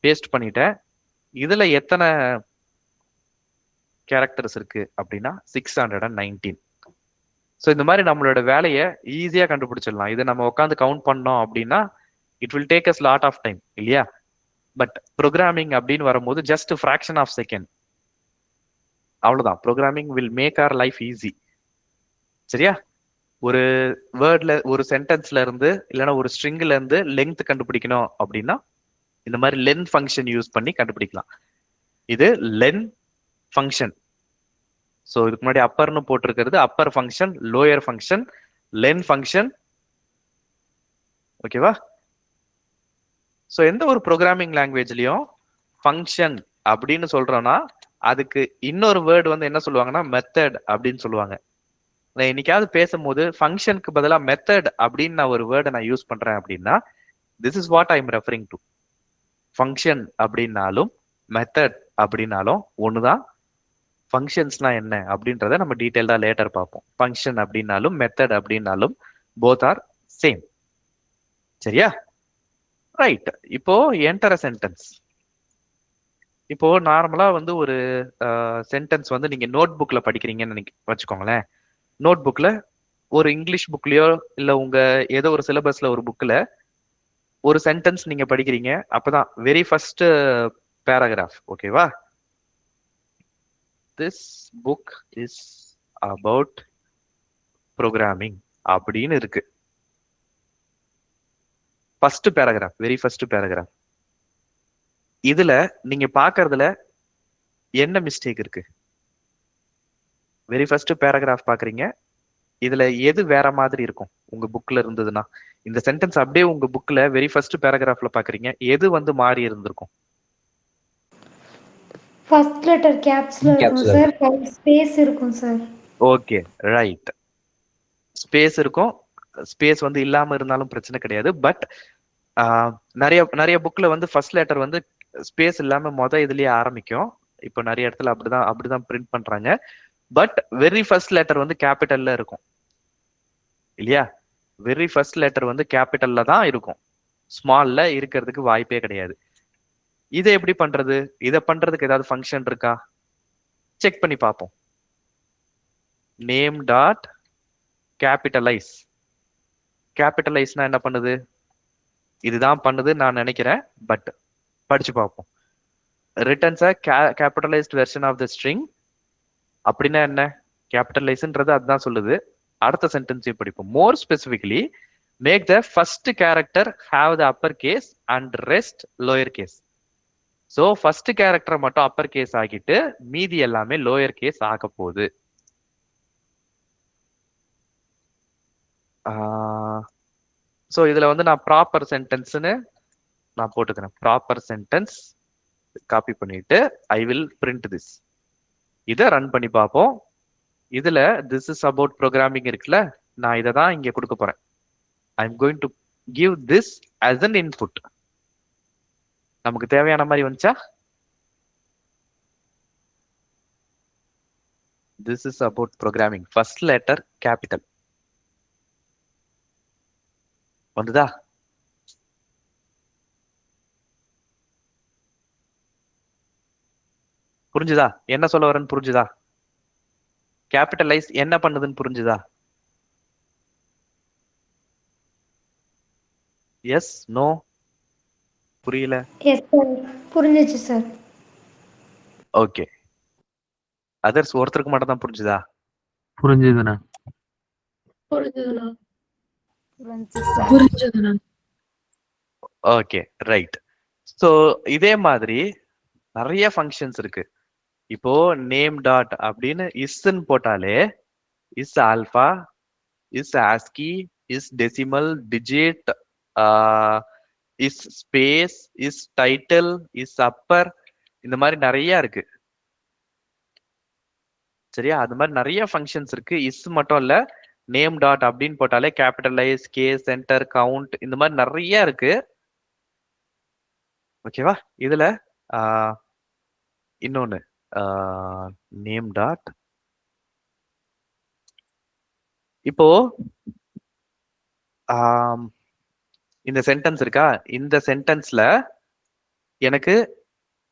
பேஸ்ட் பண்ணிட்டேன். இதுல எத்தனை கேரக்டர்ஸ் இருக்கு அப்படின்னா 619. ஸோ இந்த மாதிரி நம்மளோட வேலையை ஈஸியா கண்டுபிடிச்சிடலாம். இதை நம்ம உட்காந்து கவுண்ட் பண்ணோம் அப்படின்னா it will take as lot of time இல்லையா? பட் ப்ரோக்ராமிங் அப்படின்னு வரும்போது ஜஸ்ட் ஃபிராக்ஷன் ஆஃப் செகண்ட், அவ்வளவுதான். Programming will make our life easy. சரியா? ஒரு வேர்ட்ல ஒரு சென்டென்ஸ்ல இருந்து இல்லைன்னா ஒரு ஸ்ட்ரிங்ல இருந்து லென்த் கண்டுபிடிக்கணும் அப்படின்னா இந்த மாதிரி லென் ஃபங்க்ஷன் யூஸ் பண்ணி கண்டுபிடிக்கலாம். இது லென் ஃபங்க்ஷன். ஸோ இதுக்கு முன்னாடி அப்பர்னு போட்டிருக்கிறது upper function, lower function, len function. ஓகேவா? ஸோ எந்த ஒரு ப்ரோக்ராமிங் லாங்குவேஜ்லயும் ஃபங்க்ஷன் அப்படின்னு சொல்றோம்னா அதுக்கு இன்னொரு வேர்டு வந்து என்ன சொல்லுவாங்கன்னா மெத்தட் அப்படின்னு சொல்லுவாங்க. நான் என்னைக்காவது பேசும்போது ஃபங்க்ஷனுக்கு பதிலாக மெத்தட் அப்படின்னு நான் ஒரு வேர்டை நான் யூஸ் பண்றேன் அப்படின்னா this is what I M referring to. Function அப்படின்னாலும் மெத்தட் அப்படின்னாலும் ஒண்ணுதான். ஃபங்க்ஷன்ஸ்னா என்ன அப்படின்றத நம்ம டீட்டெயில்டா லேட்டர் பார்ப்போம். ஃபங்க்ஷன் அப்படின்னாலும் மெத்தட் அப்படின்னாலும் போத் ஆர் சேம். சரியா? ரைட். இப்போ என்டர் சென்டென்ஸ். இப்போ நார்மலா வந்து ஒரு சென்டென்ஸ் வந்து நீங்க நோட் புக்ல படிக்கிறீங்கன்னு வச்சுக்கோங்களேன். நோட் புக்ல ஒரு இங்கிலீஷ் புக்லயோ இல்ல உங்க ஏதோ ஒரு சிலபஸ்ல ஒரு புக்ல ஒரு சென்டென்ஸ் நீங்க படிக்கிறீங்க. அப்பதான் வெரி ஃபர்ஸ்ட் பேராகிராஃப். ஓகேவா? This book is about programming அப்படின்னு இருக்கு. First paragraph, very first paragraph. இதுல நீங்க பாக்குறதுல என்ன மிஸ்டேக் இருக்கு? வெரி ஃபர்ஸ்ட் பேராகிராஃப் பாக்குறீங்க. இதுல எது வேற மாதிரி இருக்கும் உங்க புக்ல இருந்ததுன்னா? இந்த சென்டென்ஸ் அப்படியே உங்க புக்ல வெரி ஃபர்ஸ்ட் பேராகிராஃப்ல பாக்குறீங்க. எது வந்து மாறி இருந்திருக்கும்? ஃபர்ஸ்ட் லெட்டர் கேப்ஸ்ல இருக்கும் சார். ஸ்பேஸ் இருக்கும் சார். Okay, right. ஸ்பேஸ் இருக்கும். ஸ்பேஸ் வந்து இல்லாம இருந்தாலும் பிரச்சனை கிடையாது. பட் நிறைய நிறைய புக்ல வந்து ஃபர்ஸ்ட் லெட்டர் வந்து ஸ்பேஸ் இல்லாம இதுலயே ஆரம்பிக்கும். இப்போ நிறைய இடத்துல அப்படிதான் பிரிண்ட் பண்றாங்க. பட் வெரி ஃபர்ஸ்ட் லெட்டர் வந்து கேபிட்டல்ல இருக்கும் இல்லையா? வெரி ஃபர்ஸ்ட் லெட்டர் வந்து கேபிட்டல்ல தான் இருக்கும். ஸ்மால்ல இருக்கிறதுக்கு வாய்ப்பே கிடையாது. இதை எப்படி பண்றது? இதை பண்றதுக்கு ஏதாவது ஃபங்க்ஷன் இருக்கா? செக் பண்ணி பார்ப்போம். Name dot capitalise. கேபிட்டலைஸ்னா என்ன பண்ணுது? இதுதான் பண்ணுது நான் நினைக்கிறேன். பட் படிச்சு பார்ப்போம். Returns a capitalized version of the string. அப்படின்னா என்ன? கேபிட்டலைஸ்ன்றது அதுதான் சொல்லுது. அடுத்த சென்டென்ஸையும் படிப்போம். More specifically make the first character have the upper case and rest lower case. So first கேரக்டரை மட்டும் அப்பர் கேஸ் ஆகிட்டு மீதி எல்லாமே லோயர் கேஸ் ஆக போகுது. ஸோ இதுல வந்து நான் ப்ராப்பர் சென்டென்ஸ்னு நான் போட்டுக்கிறேன். ப்ராப்பர் சென்டென்ஸ் காப்பி பண்ணிட்டு ஐ வில் பிரிண்ட் திஸ். இதை ரன் பண்ணி பார்ப்போம். இதுல திஸ் இஸ் அபவுட் ப்ரோக்ராமிங் இருக்குல்ல, நான் இதை தான் இங்க கொடுக்க போறேன். ஐ am going to give this as an input. நமக்கு தேவையான மாதிரி வந்துச்சா? This is about programming. First letter capital. வந்துதா? புரிஞ்சுதா? என்ன சொல்ல வரேன்னு புரிஞ்சுதா? கேபிட்டலைஸ் என்ன பண்ணுதுன்னு புரிஞ்சுதா? எஸ், நோ, புரியல? எஸ் சார், புரிஞ்சிச்சு சார். ஓகே. அதர்ஸ் ஒருத்தருக்கு மட்டும் தான் புரிஞ்சுதா? புரிஞ்சுதுண்ணா. புரிஞ்சுதுண்ணா. புரிஞ்சு சார். புரிஞ்சுதுண்ணா. Okay, right. ஸோ இதே மாதிரி நிறைய ஃபங்க்ஷன்ஸ் இருக்கு. இப்போ நேம் டாட் அப்படின்னு இஸ்ன்னு போட்டாலே is alpha, is ASCII, is decimal, digit, is space, is title, is Appar, இந்த மாதிரி நிறைய இருக்கு. சரியா? அது மாதிரி நிறைய ஃபங்க்ஷன்ஸ் இருக்கு. இஸ் மட்டும் இல்ல, நேம் டாட் அப்படின்னு போட்டாலே கேபிட்டலைஸ், கே, சென்டர், கவுண்ட், இந்த மாதிரி நிறைய இருக்கு. ஓகேவா? இதுல இன்னொன்னு நேம் டாட். இப்போ இந்த சென்டென்ஸ் இருக்கா? இந்த சென்டென்ஸ்ல எனக்கு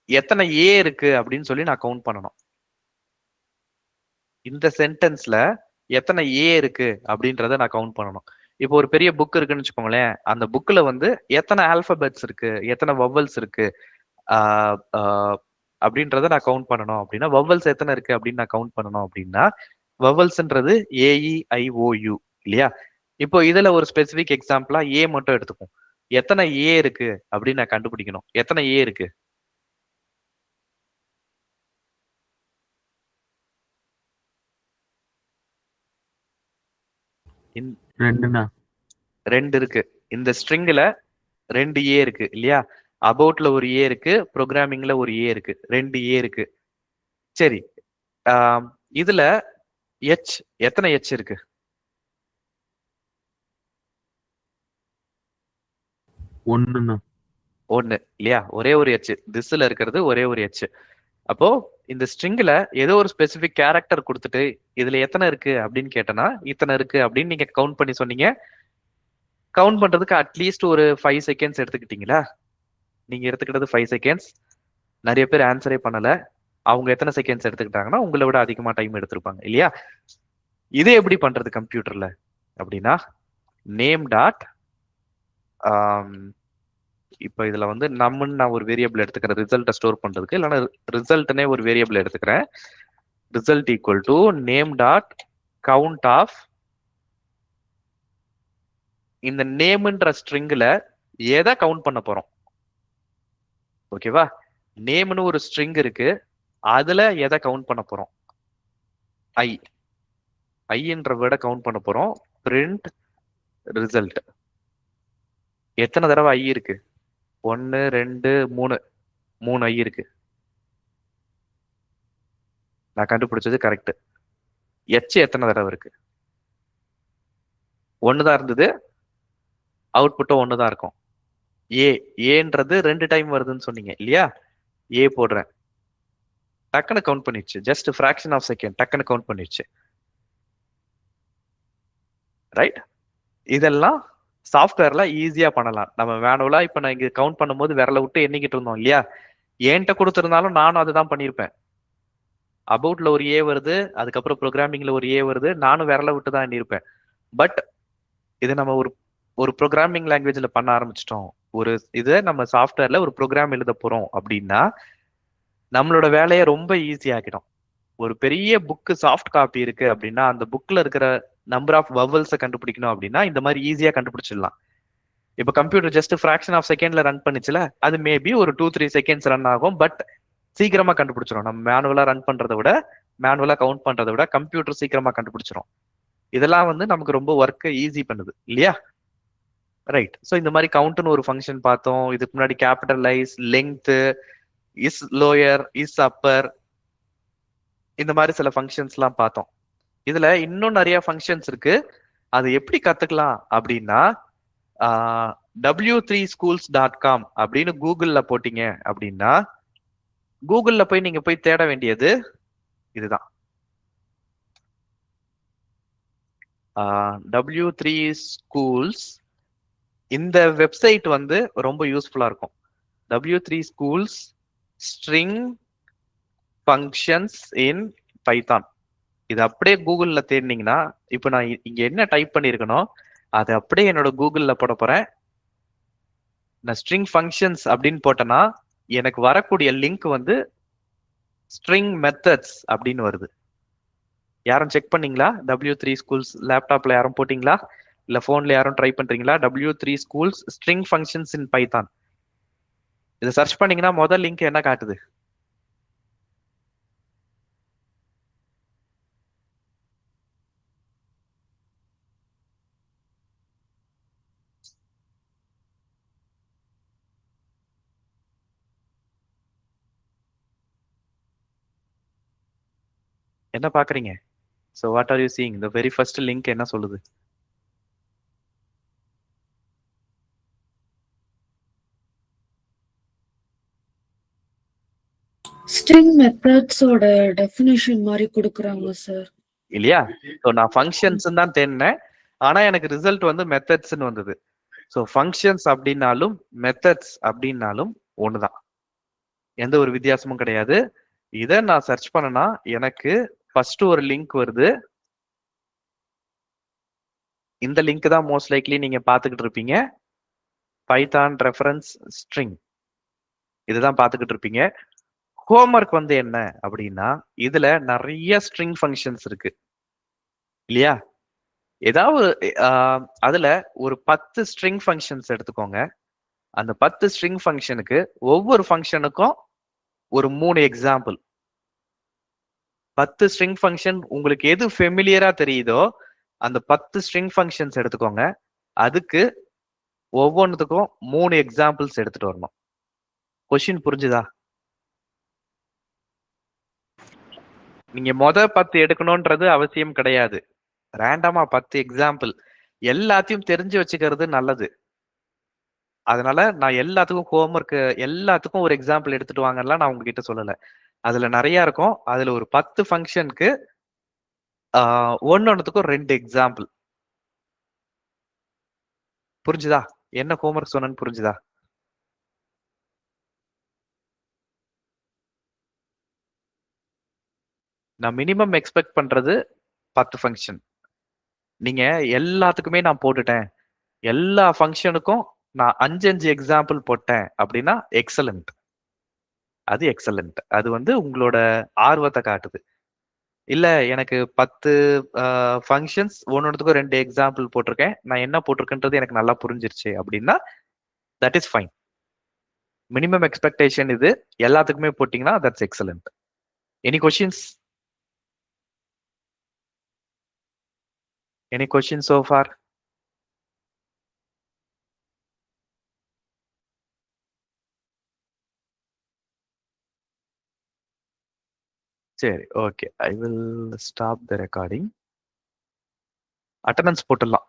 எத்தனை ஏ இருக்கு அப்படின்னு சொல்லி நான் கவுண்ட் பண்ணணும். இந்த சென்டென்ஸ்ல எத்தனை ஏ இருக்கு அப்படின்றத நான் கவுண்ட் பண்ணணும். இப்போ ஒரு பெரிய புக் இருக்குன்னு வச்சுக்கோங்களேன். அந்த புக்ல வந்து எத்தனை ஆல்பபெட்ஸ் இருக்கு, எத்தனை வவல்ஸ் இருக்கு அப்படின்றத நான் கவுண்ட் பண்ணணும். அப்படின்னா வவல்ஸ் எத்தனை இருக்கு அப்படின்னு நான் கவுண்ட் பண்ணணும். அப்படின்னா வவல்ஸ்ன்றது AEIOU இல்லையா? இப்போ இதுல ஒரு ஸ்பெசிபிக் எக்ஸாம்பிளா ஏ மட்டும் எடுத்துப்போம். எத்தனை ஏ இருக்கு அப்படின்னு நான் கண்டுபிடிக்கணும். எத்தனை ஏ இருக்கு? ரெண்டு இருக்கு. இந்த ஸ்ட்ரிங்ல 2 ஏ இருக்கு இல்லையா? அபவுட்ல ஒரு ஏ இருக்கு, ப்ரோக்ராமிங்ல ஒரு ஏ இருக்கு, 2 ஏ இருக்கு. சரி, இதுல எச் எத்தனை எச் இருக்கு? 1 இல்லையா? ஒரே ஒரு எச். திஸ்ல இருக்கிறது ஒரே ஒரு எச். அப்போ இந்த ஸ்ட்ரிங்ல ஏதோ ஒரு ஸ்பெசிபிக் கேரக்டர் கொடுத்துட்டு இதுல எத்தனை இருக்கு அப்படின்னு கேட்டனா இத்தனை இருக்கு அப்படின்னு நீங்க கவுண்ட் பண்ணி சொன்னீங்க. கவுண்ட் பண்றதுக்கு அட்லீஸ்ட் ஒரு 5 செகண்ட்ஸ் எடுத்துக்கிட்டீங்களா? நீங்க எடுத்துக்கிட்டது 5 செகண்ட்ஸ். நிறைய பேர் ஆன்சரே பண்ணல. அவங்க எத்தனை செகண்ட்ஸ் எடுத்துக்கிட்டாங்கன்னா உங்களை விட அதிகமா டைம் எடுத்திருப்பாங்க இல்லையா? இதே எப்படி பண்றது கம்ப்யூட்டர்ல அப்படின்னா நேம் டாட், இப்போ இதுல வந்து நம்மன்னு நான் ஒரு வேரியபிள் எடுத்துக்கிறேன் ரிசல்ட்டை ஸ்டோர் பண்றதுக்கு. இல்லைன்னா ரிசல்ட்னே ஒரு வேரியபிள் எடுத்துக்கிறேன். Result equal to name dot count of. இந்த நேம்ன்ற ஸ்ட்ரிங்ல எதை கவுண்ட் பண்ண போறோம்? ஓகேவா? நேம்னு ஒரு ஸ்ட்ரிங் இருக்கு, அதுல எதை கவுண்ட் பண்ண போறோம்? ஐன்ற வேர்டை கவுண்ட் பண்ண போறோம். Print result. எத்தனை தடவை ஐ இருக்கு? 1 2 3 3 ஐ இருக்கு. நான் கண்டுபிடிச்சது கரெக்ட். எச் எத்தனை தடவை இருக்கு? 1 தான் இருந்தது. அவுட்புட்டும் 1 தான் இருக்கும். ஏன்றது 2 டைம் வருதுன்னு சொன்னீங்க இல்லையா? ஏ போடுறேன், டக்குன்னு கவுண்ட் பண்ணிடுச்சு. ஜஸ்ட் ஃபிராக்ஷன் ஆஃப் செகண்ட் டக்குன்னு கவுண்ட் பண்ணிடுச்சு. ரைட்? இதெல்லாம் சாஃப்ட்வேர்ல ஈஸியா பண்ணலாம். நம்ம மேனுவலா இப்ப நான் இங்க கவுண்ட் பண்ணும்போது விரல விட்டு எண்ணிக்கிட்டு இருந்தோம் இல்லையா? என்கிட்ட கொடுத்திருந்தாலும் நானும் அதுதான் பண்ணியிருப்பேன். அபவுட்ல ஒரு ஏ வருது, அதுக்கப்புறம் ப்ரோக்ராமிங்ல ஒரு ஏ வருது, நானும் விரல விட்டு தான் எண்ணியிருப்பேன். பட் இது நம்ம ஒரு ப்ரோக்ராமிங் லாங்குவேஜ்ல பண்ண ஆரம்பிச்சிட்டோம். இதை நம்ம சாஃப்ட்வேர்ல ஒரு ப்ரோக்ராம் எழுத போறோம் அப்படின்னா நம்மளோட வேலையை ரொம்ப ஈஸி ஆக்கிடும். ஒரு பெரிய புக்கு சாஃப்ட் காப்பி இருக்கு அப்படின்னா அந்த புக்ல இருக்கிற நம்பர் ஆஃப் வவல்ஸை கண்டுபிடிக்கணும் அப்படின்னா இந்த மாதிரி ஈஸியா கண்டுபிடிச்சிடலாம். இப்போ கம்ப்யூட்டர் ஜஸ்ட் ஃபிராக்ஷன் ஆஃப் செகண்ட்ல ரன் பண்ணிச்சுல, அது மேபி ஒரு 2-3 செகண்ட்ஸ் ரன் ஆகும். பட் சீக்கிரமா கண்டுபிடிச்சிடும். நம்ம மேனுவலா ரன் பண்றதை விட, மேனுவலா கவுண்ட் பண்றதை விட கம்ப்யூட்டர் சீக்கிரமா கண்டுபிடிச்சிடும். இதெல்லாம் வந்து நமக்கு ரொம்ப ஒர்க்கை ஈஸி பண்ணுது இல்லையா? ரைட். ஸோ இந்த மாதிரி கவுண்ட்னு ஒரு ஃபங்க்ஷன் பார்த்தோம். இதுக்கு முன்னாடி capitalise, length, is lower, is Appar, இந்த மாதிரி சில ஃபங்க்ஷன்ஸ்லாம் பார்த்தோம். இதுல இன்னும் நிறைய ஃபங்க்ஷன்ஸ் இருக்கு. அது எப்படி கத்துக்கலாம் அப்படின்னா w3schools.com அப்படின்னு கூகுள்ல போட்டீங்க அப்படின்னா கூகுள்ல போய் நீங்க போய் தேட வேண்டியது இதுதான். W3 ஸ்கூல்ஸ் இந்த வெப்சைட் வந்து ரொம்ப யூஸ்ஃபுல்லா இருக்கும். W3 ஸ்கூல்ஸ் ஸ்ட்ரிங் ஃபங்க்ஷன்ஸ் இன் பைத்தான். இது அப்படியே கூகுள்ல தேடினீங்கன்னா, இப்போ நான் இங்க என்ன டைப் பண்ணிருக்கணும் அது அப்படியே என்னோட கூகுள்ல போட போறேன். நான் ஸ்ட்ரிங் ஃபங்க்ஷன்ஸ் அப்படின்னு போட்டேன்னா எனக்கு வரக்கூடிய லிங்க் வந்து ஸ்ட்ரிங் மெத்தட்ஸ் அப்படின்னு வருது. யாரும் செக் பண்ணீங்களா? W3 ஸ்கூல்ஸ் லேப்டாப்ல யாரும் போட்டீங்களா? இல்ல போன்ல யாரும் ட்ரை பண்றீங்களா? W3 ஸ்கூல்ஸ் ஸ்ட்ரிங் ஃபங்க்ஷன்ஸ் இன் பைத்தான். இதை சர்ச் பண்ணீங்கன்னா முதல் லிங்க் என்ன காட்டுது? என்ன பாக்குறீங்க? So what are you seeing? The very first link என்ன சொல்லுது? ஸ்ட்ரிங் மெத்தட்ஸோட டெஃபினிஷன் மாதிரி கொடுக்குறாங்க சார். இல்லையா? ஸோ நான் ஃபங்க்ஷன்ஸ் தான் தேடினேன், ஆனா எனக்கு ரிசல்ட் வந்து மெத்தட்ஸ்ன்னு வந்தது. ஸோ ஃபங்க்ஷன்ஸ் அப்படின்னாலும் மெத்தட்ஸ் அப்படின்னாலும் ஒண்ணுதான், எந்த ஒரு வித்தியாசமும் கிடையாது. இதை நான் சர்ச் பண்ணனா எனக்கு ஃபர்ஸ்ட் ஒரு லிங்க் வருது. இந்த லிங்க் தான் மோஸ்ட் லைக்லி நீங்க பாத்துக்கிட்டு இருப்பீங்க, பைத்தான் ரெஃபரன்ஸ் ஸ்ட்ரிங். இதுதான் பாத்துக்கிட்டு இருப்பீங்க. ஹோம்ஒர்க் வந்து என்ன அப்படின்னா, இதுல நிறைய ஸ்ட்ரிங் ஃபங்க்ஷன்ஸ் இருக்கு இல்லையா? ஏதாவது அதுல ஒரு 10 ஸ்ட்ரிங் ஃபங்க்ஷன்ஸ் எடுத்துக்கோங்க. அந்த 10 ஸ்ட்ரிங் ஃபங்க்ஷனுக்கு ஒவ்வொரு ஃபங்க்ஷனுக்கும் ஒரு 3 எக்ஸாம்பிள். 10 ஸ்ட்ரிங் ஃபங்க்ஷன் உங்களுக்கு எது ஃபெமிலியரா தெரியுதோ அந்த 10 ஸ்ட்ரிங் ஃபங்க்ஷன்ஸ் எடுத்துக்கோங்க. அதுக்கு ஒவ்வொன்றுத்துக்கும் 3 எக்ஸாம்பிள்ஸ் எடுத்துட்டு வரணும். கொஸ்டின் புரிஞ்சுதா? நீங்க 10 எடுக்கணும்ன்றது அவசியம் கிடையாது. ரேண்டமா 10 எக்ஸாம்பிள் எல்லாத்தையும் தெரிஞ்சு வச்சுக்கிறது நல்லது. அதனால நான் எல்லாத்துக்கும் ஹோம்ஒர்க் எல்லாத்துக்கும் ஒரு எக்ஸாம்பிள் எடுத்துட்டு வாங்கலாம் நான் உங்ககிட்ட சொல்லல. அதுல நிறைய இருக்கும். அதுல ஒரு 10 ஃபங்க்ஷனுக்கு ஒன்னொன்னுத்துக்கும் 2 எக்ஸாம்பிள். புரிஞ்சுதா? என்ன ஹோம்ஒர்க் சொன்னேன்னு புரிஞ்சுதா? நான் மினிமம் எக்ஸ்பெக்ட் பண்றது 10 ஃபங்க்ஷன். நீங்க எல்லாத்துக்குமே நான் போட்டுட்டேன், எல்லா ஃபங்க்ஷனுக்கும் நான் 5 எக்ஸாம்பிள் போட்டேன் அப்படின்னா எக்ஸலண்ட். அது எக்ஸலண்ட். அது வந்து உங்களோட ஆர்வத்தை காட்டுது. இல்ல எனக்கு 10 ஃபங்க்ஷன்ஸ் ஒன்னொன்னுத்துக்கும் 2 எக்ஸாம்பிள் போட்டிருக்கேன், நான் என்ன போட்டிருக்கேன்றது எனக்கு நல்லா புரிஞ்சிருச்சு அப்படின்னா that is fine. Minimum expectation இது, எல்லாத்துக்குமே போட்டீங்கன்னா that's excellent. Any questions? Any questions so far? சரி, okay. I will stop the recording. Attendance போட்டுடலாம்.